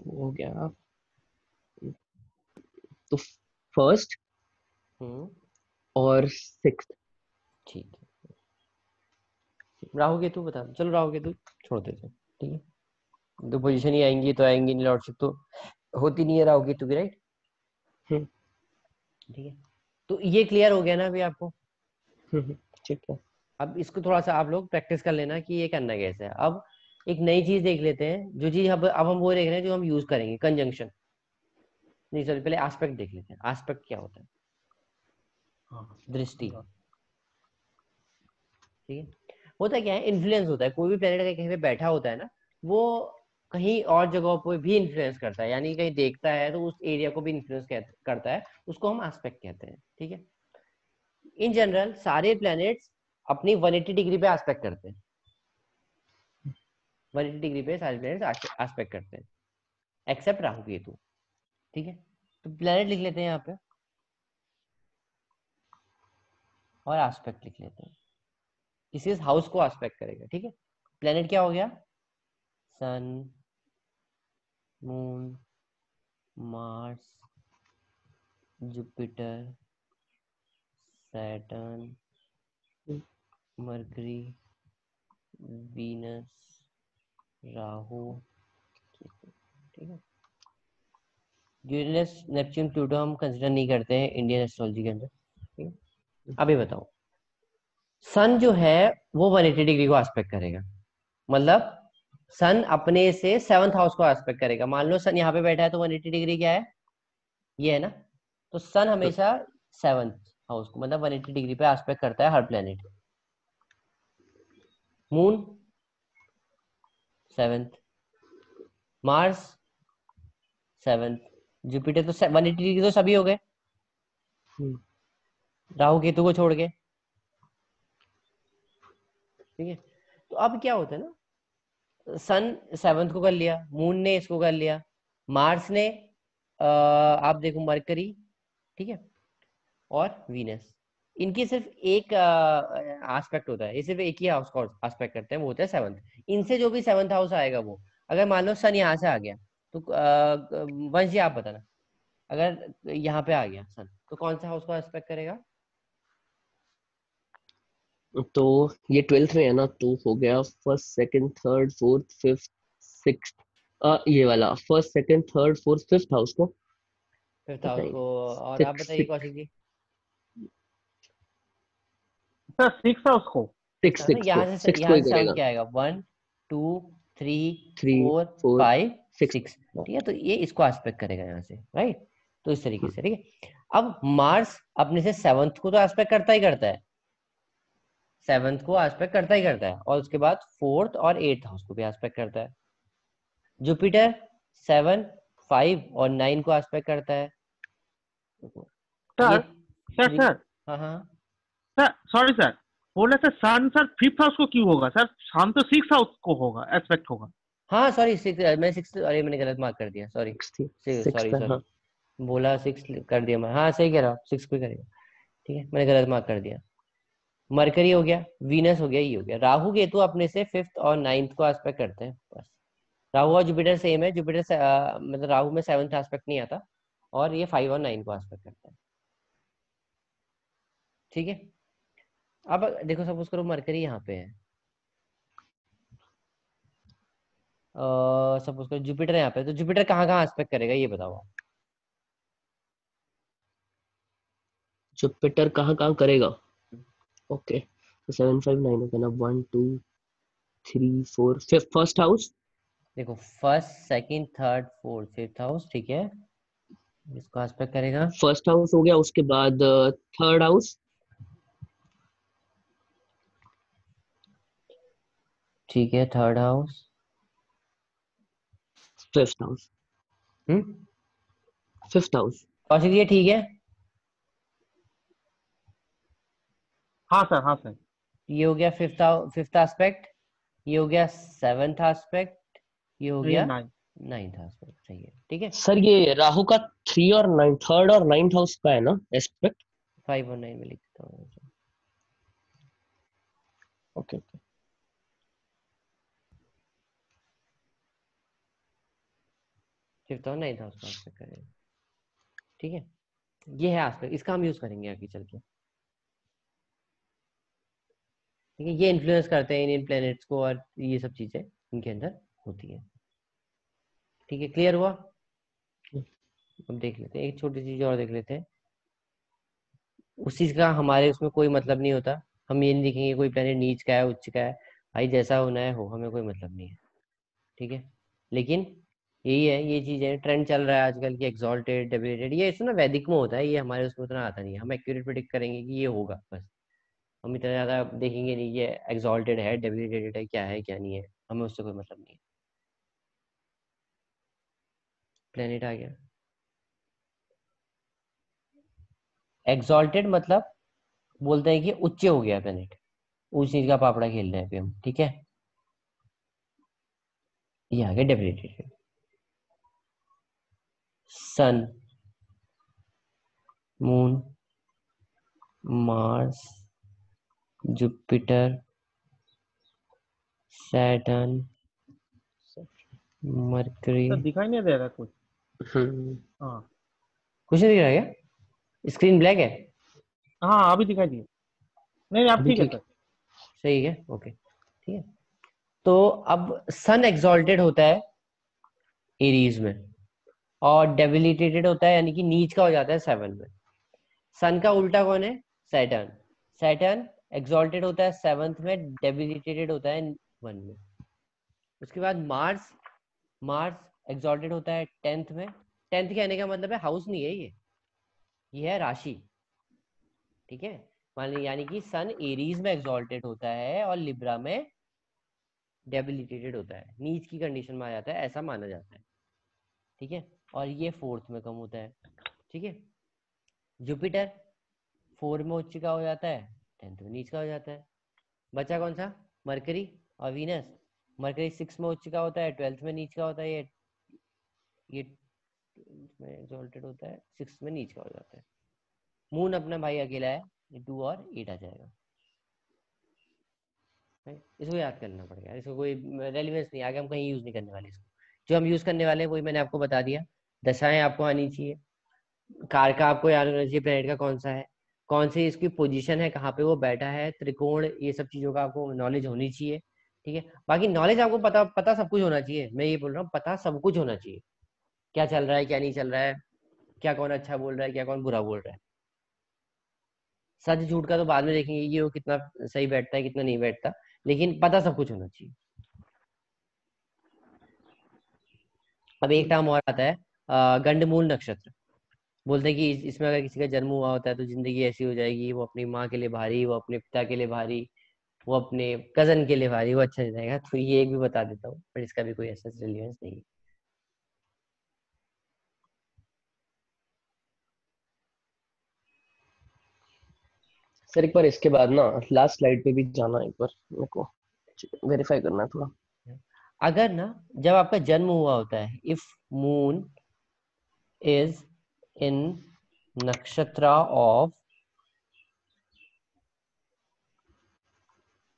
हो गया तो फर्स्ट और 6th। ठीक है, राहु केतु बता दो। चलो राहु केतु छोड़ देते हैं, ठीक है, दो पोजीशन ही आएंगी तो आएंगी नहीं, लॉर्डशिप तो होती नहीं है राहु केतु की, राइट। ठीक है, तो ये क्लियर हो गया ना अभी आपको। ठीक है। अब इसको थोड़ा सा आप लोग प्रैक्टिस कर लेना कि ये करना कैसे है। अब एक नई चीज देख लेते हैं, जो चीज अब हम वो देख रहे हैं जो हम यूज करेंगे, कंजंक्शन। नहीं सॉरी, पहले एस्पेक्ट देख लेते हैं। एस्पेक्ट क्या होता है? दृष्टि। ठीक है, होता क्या है, इन्फ्लुएंस होता है। कोई भी प्लेनेट कहीं पे बैठा होता है ना, वो कहीं और जगहों पे भी इन्फ्लुएंस करता है, यानी कहीं देखता है तो उस एरिया को भी इन्फ्लुएंस करता है, उसको हम एस्पेक्ट कहते हैं। ठीक है, इन जनरल सारे प्लैनेट्स अपनी 180 डिग्री पे एस्पेक्ट करते हैं। 180 डिग्री पे सारे प्लैनेट्स एस्पेक्ट करते हैं एक्सेप्ट राहु केतु। ठीक है, तो प्लैनेट लिख लेते हैं यहाँ पे और एस्पेक्ट लिख लेते हैं। किसी हाउस को एस्पेक्ट करेगा। ठीक है, प्लैनेट क्या हो गया? Sun, moon, Mars, Jupiter, Saturn, Mercury, Venus, Rahu. ठीक है, यूरेनस, नेपच्यून, प्लूटो हम कंसिडर नहीं करते हैं इंडियन एस्ट्रोलॉजी के अंदर। ठीक है, अभी बताओ, सन जो है वो 180 डिग्री को एस्पेक्ट करेगा, मतलब सन अपने से 7th हाउस को एस्पेक्ट करेगा। मान लो सन यहाँ पे बैठा है तो 180 डिग्री क्या है, ये है ना। तो सन हमेशा 7th हाउस को मतलब 180 डिग्री पे एस्पेक्ट करता है हर planet. Moon 7th, Mars 7th, Jupiter तो 180 डिग्री तो सभी हो गए राहु केतु को छोड़ के। ठीक है, तो अब क्या होता है ना, सन 7th को कर लिया, मून ने इसको कर लिया, मार्स ने आप देखो मरकरी, ठीक है, और वीनस, इनकी सिर्फ एक एस्पेक्ट होता है, ये सिर्फ एक ही हाउस का एस्पेक्ट करते हैं, वो होता है 7th। इनसे जो भी 7th हाउस आएगा वो, अगर मान लो सन यहाँ से आ गया तो वंश जी आप बताना, अगर यहाँ पे आ गया सन तो कौन सा हाउस को एस्पेक्ट करेगा? तो ये 12th में है ना, तो हो गया first, second, third, fourth, fifth, sixth. ये वाला first, second, third, fourth, fifth house को। 5th हाउस नहीं, को। और आप बताइए कौशिक जी। सर 6 हाउस को। सिक्स को यहाँ ही से 7th करेगा। क्या आएगा? 1 2 3 3 4 4 5 6। 6। ठीक है, तो ये इसको एस्पेक्ट करेगा यहाँ से, राइट। तो इस तरीके से, ठीक है। अब मार्स अपने से 7th को तो एस्पेक्ट करता ही करता है, 7th को एस्पेक्ट करता ही करता है, और उसके बाद 4th और 8th हाउस को भी एस्पेक्ट करता है। जुपिटर 7 5 और 9 को एस्पेक्ट करता है। ये सर सर सर हाँ हाँ सर सॉरी सर, बोले सर सन सर 5th हाउस को क्यों होगा सर? सन तो 6 हाउस को होगा, एस्पेक्ट होगा। हाँ, सॉरी 6, मैं 6, अरे मैंने गलत मार्क कर दिया, सॉरी सॉरी सिक्स सॉरी, बोला 6 कर दिया मैं। हाँ सही कह रहा हूँ, 6 पे करेगा। ठीक है, मैंने गलत मार्क कर दिया। मरकरी हो गया, वीनस हो गया, ये हो गया। राहु केतु अपने से 5th और 9th को एस्पेक्ट करते हैं बस। राहु और जुपिटर सेम है, जुपिटर से मतलब राहु में 7th एस्पेक्ट नहीं आता, और ये 5 और 9 को एस्पेक्ट करता है। ठीक है, अब देखो सपोज करो मरकरी यहाँ पे है, सपोज करो जुपिटर यहाँ पे, तो जुपिटर कहाँ कहाँ एस्पेक्ट करेगा ये बताओ आप। जुपिटर कहाँ कहाँ करेगा? ओके, तो 7 5 9 होगा ना, 1 2 3 4 5 फर्स्ट हाउस। देखो first second third fourth fifth house, ठीक है, इसको एस्पेक्ट करेगा। फर्स्ट हाउस हो गया, उसके बाद थर्ड हाउस, ठीक है, third house, fifth house, fifth house. Kaushik ये ठीक है? हाँ सर, हाँ सर। ये हो गया फिफ्थ फिफ्थ एस्पेक्ट, ये हो गया सेवंथ एस्पेक्ट, ये हो ये गया 9। नाइन्थ एस्पेक्ट, सही है, ठीक है। सर ये राहु का 3 और 9, थर्ड और 9th हाउस का है ना एस्पेक्ट? 5 और 9 में लिख देता हूँ। Okay okay. फिफ्थ और नाइन्थ हाउस का एस्पेक्ट करेंगे, ठीक है। ये है एस्पेक्ट, इसका हम यूज करेंगे आगे चल के, ठीक है। ये इन्फ्लुएंस करते हैं इन प्लैनेट्स को और ये सब चीजें इनके अंदर होती है, ठीक है। क्लियर हुआ? अब देख लेते हैं एक छोटी चीज और देख लेते हैं। उस चीज का हमारे उसमें कोई मतलब नहीं होता, हम ये नहीं देखेंगे कोई प्लेनेट नीच का है उच्च का है, भाई जैसा होना है हो, हमें कोई मतलब नहीं है, ठीक है। लेकिन यही है, ये चीज है, ट्रेंड चल रहा है आजकल की एक्सॉल्टेड डेबिलिटेड, ये इसमें ना वैदिक में होता है, ये हमारे उसमें उतना आता नहीं है। हम एक्यूरेट प्रिडिक्ट करेंगे कि ये होगा बस, हम इतना ज्यादा देखेंगे नहीं ये एक्सॉल्टेड है डेबिलिटेड है क्या है क्या नहीं है, हमें उससे कोई मतलब नहीं है। प्लेनेट आ गया एक्सॉल्टेड मतलब बोलते हैं कि उच्च हो गया प्लेनेट, उस चीज का पापड़ा खेल रहे हैं अभी हम, ठीक है। ये आ गया debilitated. Sun, moon, Mars, Jupiter, Saturn, Mercury. Sir दिखाई नहीं दे रहा कुछ। हम्म। हाँ कुछ नहीं दिख रहा क्या? स्क्रीन ब्लैक है? हाँ, अभी दिखाई दिए। नहीं नहीं, अब अभी ठीक है ठीक। सर। सही है, ओके, ठीक है। तो अब सन एक्सॉल्टेड होता है एरीज में, और डेबिलिटेटेड होता है यानी कि नीच का हो जाता है 7 में। सन का उल्टा कौन है? सैटर्न। सैटर्न एक्सॉल्टेड होता है 7th में, डेबिलिटेटेड होता है 1 में। उसके बाद मार्स, मार्स एक्सॉल्टेड होता है 10th में। 10th कहने का मतलब है हाउस नहीं है ये है राशि, ठीक है। मान ली यानी कि सन एरीज में एक्सॉल्टेड होता है और लिब्रा में डेबिलिटेटेड होता है, नीच की कंडीशन में आ जाता है, ऐसा माना जाता है, ठीक है। और ये 4th में कम होता है, ठीक है। जुपिटर 4 में उच्च का हो जाता है, 10th में नीच का हो जाता है। बचा कौन सा? मरकरी और वीनस। मरकरी 6 में उच्च का होता है, 12th में नीच का होता है, ये में एक्सॉल्टेड होता है, 6 में नीच का हो जाता है। मून अपना भाई अकेला है, ये 2 और 8 आ जाएगा, इसको याद करना पड़ेगा, इसको कोई रेलिवेंस नहीं, आगे हम कहीं यूज नहीं करने वाले इसको। जो हम यूज करने वाले हैं वही मैंने आपको बता दिया। दशाएं आपको आनी चाहिए, कार का आपको याद होना चाहिए प्लेनेट का कौन सा है, कौन सी इसकी पोजीशन है, कहाँ पे वो बैठा है, त्रिकोण, ये सब चीजों का आपको नॉलेज होनी चाहिए, ठीक है। बाकी नॉलेज आपको पता पता सब कुछ होना चाहिए, मैं ये बोल रहा हूँ, पता सब कुछ होना चाहिए, क्या चल रहा है क्या नहीं चल रहा है, क्या कौन अच्छा बोल रहा है क्या कौन बुरा बोल रहा है। सच झूठ का तो बाद में देखेंगे कि वो कितना सही बैठता है कितना नहीं बैठता, लेकिन पता सब कुछ होना चाहिए। अब एक टर्म और आता है गंडमूल नक्षत्र। बोलते हैं कि इसमें अगर किसी का जन्म हुआ होता है तो जिंदगी ऐसी हो जाएगी, वो अपनी माँ के लिए भारी, वो अपने पिता के लिए भारी, वो अपने कजन के लिए भारी, वो अच्छा नहीं रहेगा। तो ये एक भी बता देता हूँ, पर इसका भी कोई ऐसा रिलेवेंस नहीं है। सर एक बार इसके बाद ना लास्ट स्लाइड पे भी जाना, एक बार मेरे को वेरीफाई करना है थोड़ा। अगर ना जब आपका जन्म हुआ होता है, इफ मून इज इन नक्षत्र ऑफ,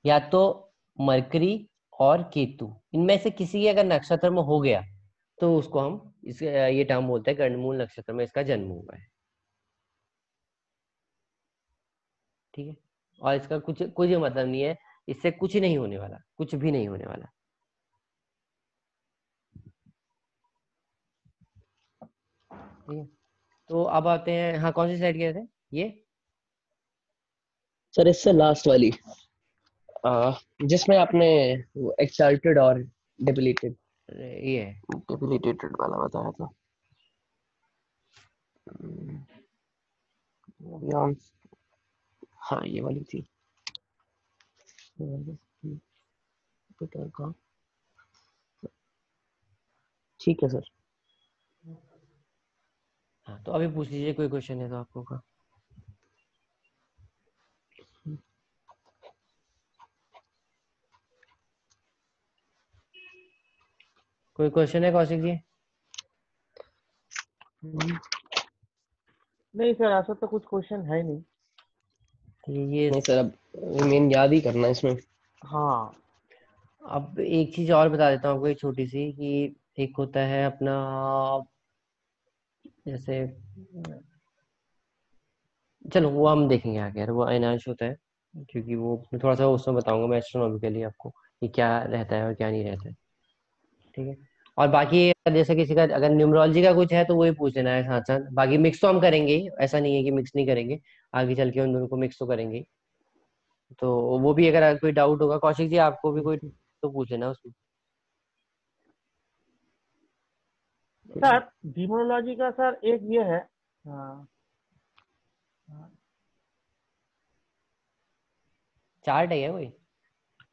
या तो मरकरी और केतु, इनमें से किसी अगर नक्षत्र में हो गया तो उसको हम ये टर्म बोलते हैं गंडमूल नक्षत्र में इसका जन्म हुआ है, ठीक है। और इसका कुछ कुछ मतलब नहीं है, इससे कुछ नहीं होने वाला, कुछ भी नहीं होने वाला, ठीक है। तो अब आते हैं, हाँ कौन सी साइड गए थे ये? सर इससे लास्ट वाली जिसमें आपने एक्साल्टेड और डिबिलिटेड ये डिबिलिटेटेड वाला बताया था। हाँ ये वाली थी। ठीक है सर। हाँ, तो अभी पूछ लीजिए, कोई क्वेश्चन है तो आपको का। कोई क्वेश्चन है कौशिक जी? नहीं सर, ऐसा तो कुछ क्वेश्चन है नहीं। ये नहीं सर, अब मेन याद ही करना है इसमें। हाँ, अब एक चीज और बता देता हूँ आपको, एक छोटी सी, कि एक होता है अपना, जैसे, चलो वो हम देखेंगे आगे यार, वो अयनांश होता है, क्योंकि वो मैं थोड़ा सा उसमें बताऊंगा मैं एस्ट्रोनॉमिकली आपको कि क्या रहता है और क्या नहीं रहता है। ठीक है। और बाकी जैसे किसी का अगर न्यूमरोलॉजी का कुछ है तो वही पूछ लेना है साथ साथ, बाकी मिक्स तो हम करेंगे ही, ऐसा नहीं है कि मिक्स नहीं करेंगे, आगे चल के उन दोनों को मिक्स तो करेंगे ही। तो वो भी अगर कोई डाउट होगा कौशिक जी, आपको भी कोई तो पूछ लेना उसमें। सर डिमोनोलॉजी का सर एक ये है। हाँ, चार्ट है क्या कोई?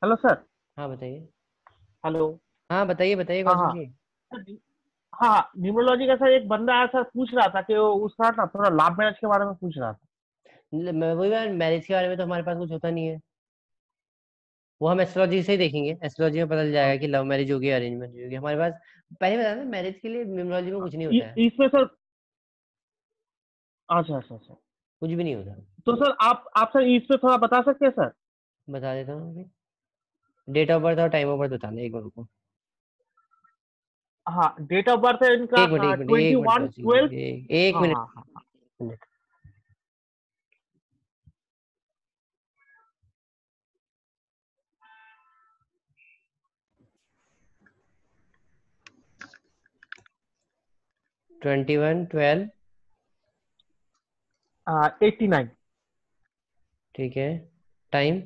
Hello sir. हाँ बताइए। हेलो। हाँ बताइए बताइए हाँ कौशिक हाँ। जी। हाँ हाँ, न्यूमरोलॉजी का सर एक बंदा आया सर, पूछ रहा था कि वो उसका ना थोड़ा लाभ मैरिज के बारे में पूछ रहा था। मैं वही बात, मैरिज के बारे में तो हमारे पास कुछ होता नहीं है, वो हम एस्ट्रोलॉजी से ही देखेंगे, एस्ट्रोलॉजी में पता चल जाएगा कि लव मैरिज होगी अरेंज मैरिज होगी हमारे पास। पहले बता ना, मैरिज के लिए न्यूमरोलॉजी में कुछ नहीं होता है, इसमें सर, अच्छा अच्छा अच्छा। कुछ भी नहीं होता। तो सर आप सर इसमें थोड़ा बता सकते हैं सर? बता देता हूँ अभी। डेट ऑफ बर्थ और टाइम ऑफ बर्थ बताना एक बार रुको। हाँ, डेट ऑफ बर्थ है इनका एक मिनट एक मिनट एक मिनट 21/12। कौशिक जी, एक हाँ मिनट। हाँ हाँ। 21/12। 89। ठीक है। टाइम?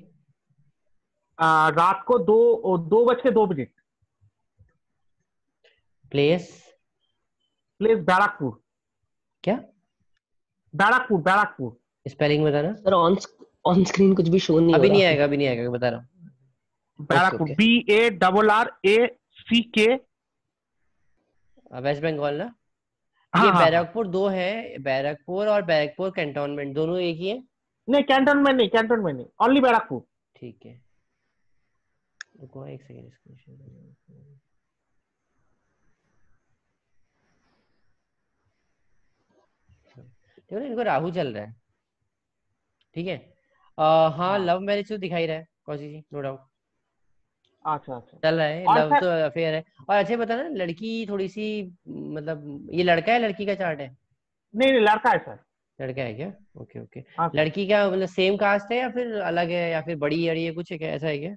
रात को 2:02। प्लेस? प्लेस बैरकपुर। क्या? बैरकपुर बैरकपुर। स्पेलिंग बताना। सर ऑन स्क्रीन कुछ भी शो नहीं हो अभी नहीं रहा। आएगा, अभी नहीं आएगा, बता रहा हूँ। Okay Barrackpore okay. BARRACK। West Bengal ना? ये हाँ हाँ हाँ। बैरकपुर दो है, बैरकपुर और बैरकपुर कैंटोनमेंट दोनों एक ही है। नहीं, कैंटोनमेंट नहीं, कैंटोनमेंट नहीं, ओनली बैरकपुर। ठीक है, रुको एक सेकेंड इसको। देखो ना, इनको राहु चल रहा है। ठीक है। हाँ, हाँ, लव मैरिज तो दिखाई रहा है कौशिक जी, नो डाउट। अच्छा अच्छा। चल रहा है, और लव सर, तो अफेयर है। और अच्छे बता ना, लड़की थोड़ी सी, मतलब ये लड़का है लड़की का चार्ट है? नहीं नहीं, लड़का है सर। लड़का है क्या? Okay okay. हाँ सर। लड़की क्या मतलब सेम कास्ट है या फिर अलग है या फिर बड़ी है, ये कुछ है क्या, ऐसा है क्या?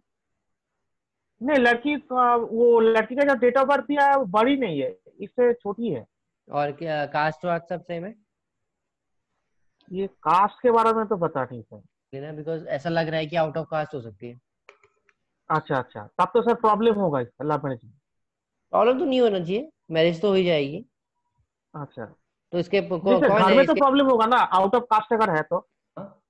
नहीं, लड़की वो लड़की का जो डेट ऑफ बर्थ दिया है वो बड़ी नहीं है, इससे छोटी है। और क्या कास्ट वास्ट सब सेम है? ये कास्ट के बारे में तो पता नहीं सर। लेना, बिकॉज ऐसा लग रहा है कि आउट ऑफ कास्ट हो सकती है। अच्छा अच्छा, तब तो सर प्रॉब्लम होगा इस अल्लाह मैरिज में। प्रॉब्लम तो नहीं होना चाहिए, मैरिज तो हो ही जाएगी। अच्छा। तो इसके नहीं सर, कौन घर है में तो इसके? प्रॉब्लम होगा ना, आउट ऑफ कास्ट अगर है तो। हाँ?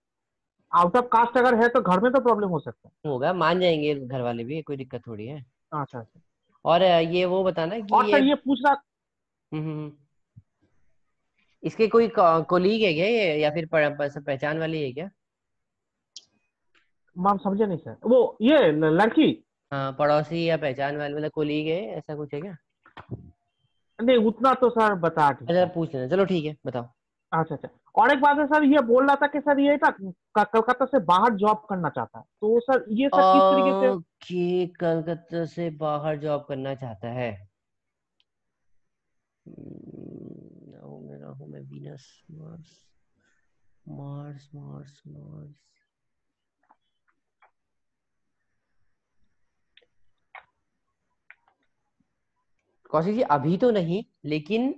आउट ऑफ कास्ट अगर है तो घर में तो प्रॉब्लम हो सकता होगा, मान जाएंगे घर वाले भी, कोई दिक्कत थोड़ी है। है। अच्छा अच्छा। और ये वो बताना कि और ये, सर ये पूछ रहा। हम्म, इसके कोई कोलीग है क्या ये, या फिर पहचान वाली है क्या? मैं समझे नहीं सर, वो ये लड़की। हाँ, पड़ोसी या पहचान वाले, मतलब कोलीग है, ऐसा कुछ है क्या? नहीं, उतना तो सर बता नहीं अच्छा, सर। पूछ लेना, चलो ठीक है, बताओ। अच्छा अच्छा। और एक बात है सर, ये बोल रहा था कि सर ये ना कलकत्ता से बाहर जॉब करना चाहता है, तो सर ये सर किस तरीके से? ओके, कलकत्ता से बाहर जॉब करना चाहता है। राहु में Venus, Mars, Mars Mars Mars. Kaushik ji अभी तो नहीं, लेकिन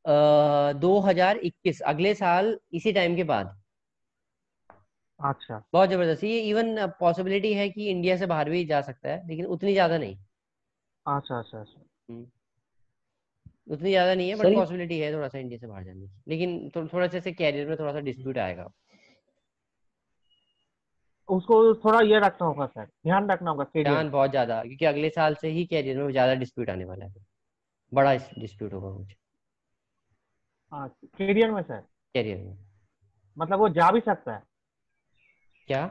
2021 अगले साल इसी टाइम के बाद। अच्छा बहुत जबरदस्त। ये इवन पॉसिबिलिटी है कि इंडिया से बाहर भी जा सकता है, लेकिन उतनी ज्यादा नहीं। अच्छा अच्छा अच्छा। हम्म, उतनी ज्यादा नहीं है, बट सर ये पॉसिबिलिटी है थोड़ा सा इंडिया से बाहर जाने की, लेकिन थोड़ा सा कैरियर में थोड़ा सा डिस्प्यूट आएगा। उसको थोड़ा ये रखना होगा सर, ध्यान रखना होगा करियर ध्यान में। बहुत ज्यादा, क्योंकि अगले साल से ही कैरियर में ज्यादा डिस्प्यूट आने वाला है, बड़ा डिस्प्यूट होगा मुझे हाँ करियर में सर, कैरियर में। मतलब वो जा भी सकता है, क्या?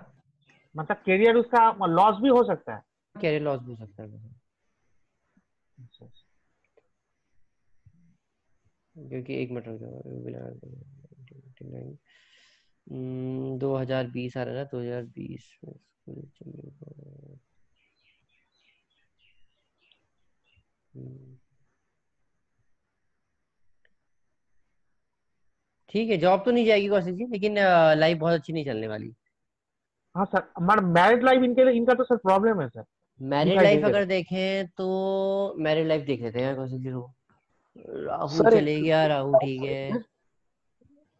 मतलब करियर उसका लॉस भी हो सकता है। कैरियर लॉस भी हो सकता है, क्योंकि एक मिनट रुक जाओ। 2020 आ रहा है ना, 2020 में स्कूल चलेगा। ठीक है, जॉब तो नहीं जाएगी कौशिक जी, लेकिन लाइफ बहुत अच्छी नहीं चलने वाली। हाँ सर, मतलब मैरिड लाइफ इनके लिए, इनका तो सर प्रॉब्लम है सर, मैरिड दिखाई दे लाइफ रहा अगर देखें तो मैरिड लाइफ देख लेते हैं कौशिक जी को। राहु सर चले गया, राहु ठीक है,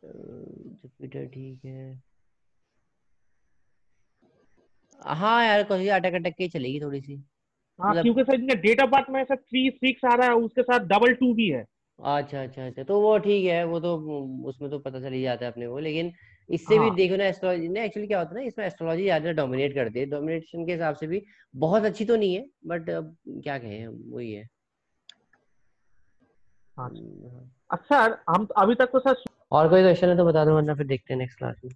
जुपिटर ठीक है। हाँ यार कौशिक जी, अटक अटक के ही चलेगी थोड़ी सी, है। हाँ मतलब। क्योंकि सर इनके डेट ऑफ बर्थ में सर 3 6 आ रहा है, उसके साथ 2 2 भी है। अच्छा अच्छा अच्छा, तो वो ठीक है, वो तो उसमें तो पता चल ही जाता है अपने को, लेकिन इससे भी हाँ देखो ना, एस्ट्रोलॉजी ने एक्चुअली क्या होता है ना, इसमें एस्ट्रोलॉजी ज्यादा डोमिनेट करती है, डोमिनेशन के हिसाब से भी बहुत अच्छी तो नहीं है, बट क्या कहें हम, वही है। हाँ हाँ। अच्छा सर, हम अभी तक तो सर। और कोई क्वेश्चन है तो बता दो, वरना फिर देखते हैं नेक्स्ट क्लास में।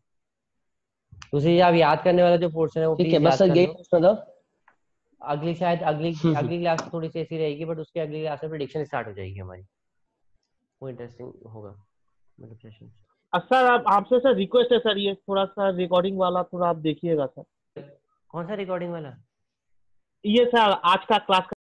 दूसरी आप याद करने वाला जो पोर्शन है वो ठीक है, प्लीज बस याद सर कर यही लो। पूछना था। अगली शायद अगली हम्म। अगली क्लास तो थोड़ी सी ऐसी रहेगी, बट उसके अगली क्लास में प्रिडिक्शन स्टार्ट हो जाएगी हमारी, वो इंटरेस्टिंग होगा, मतलब सेशन। सर आप आपसे सर रिक्वेस्ट है सर, ये थोड़ा सा रिकॉर्डिंग वाला थोड़ा आप देखिएगा सर। कौन सा रिकॉर्डिंग वाला? ये सर आज का क्लास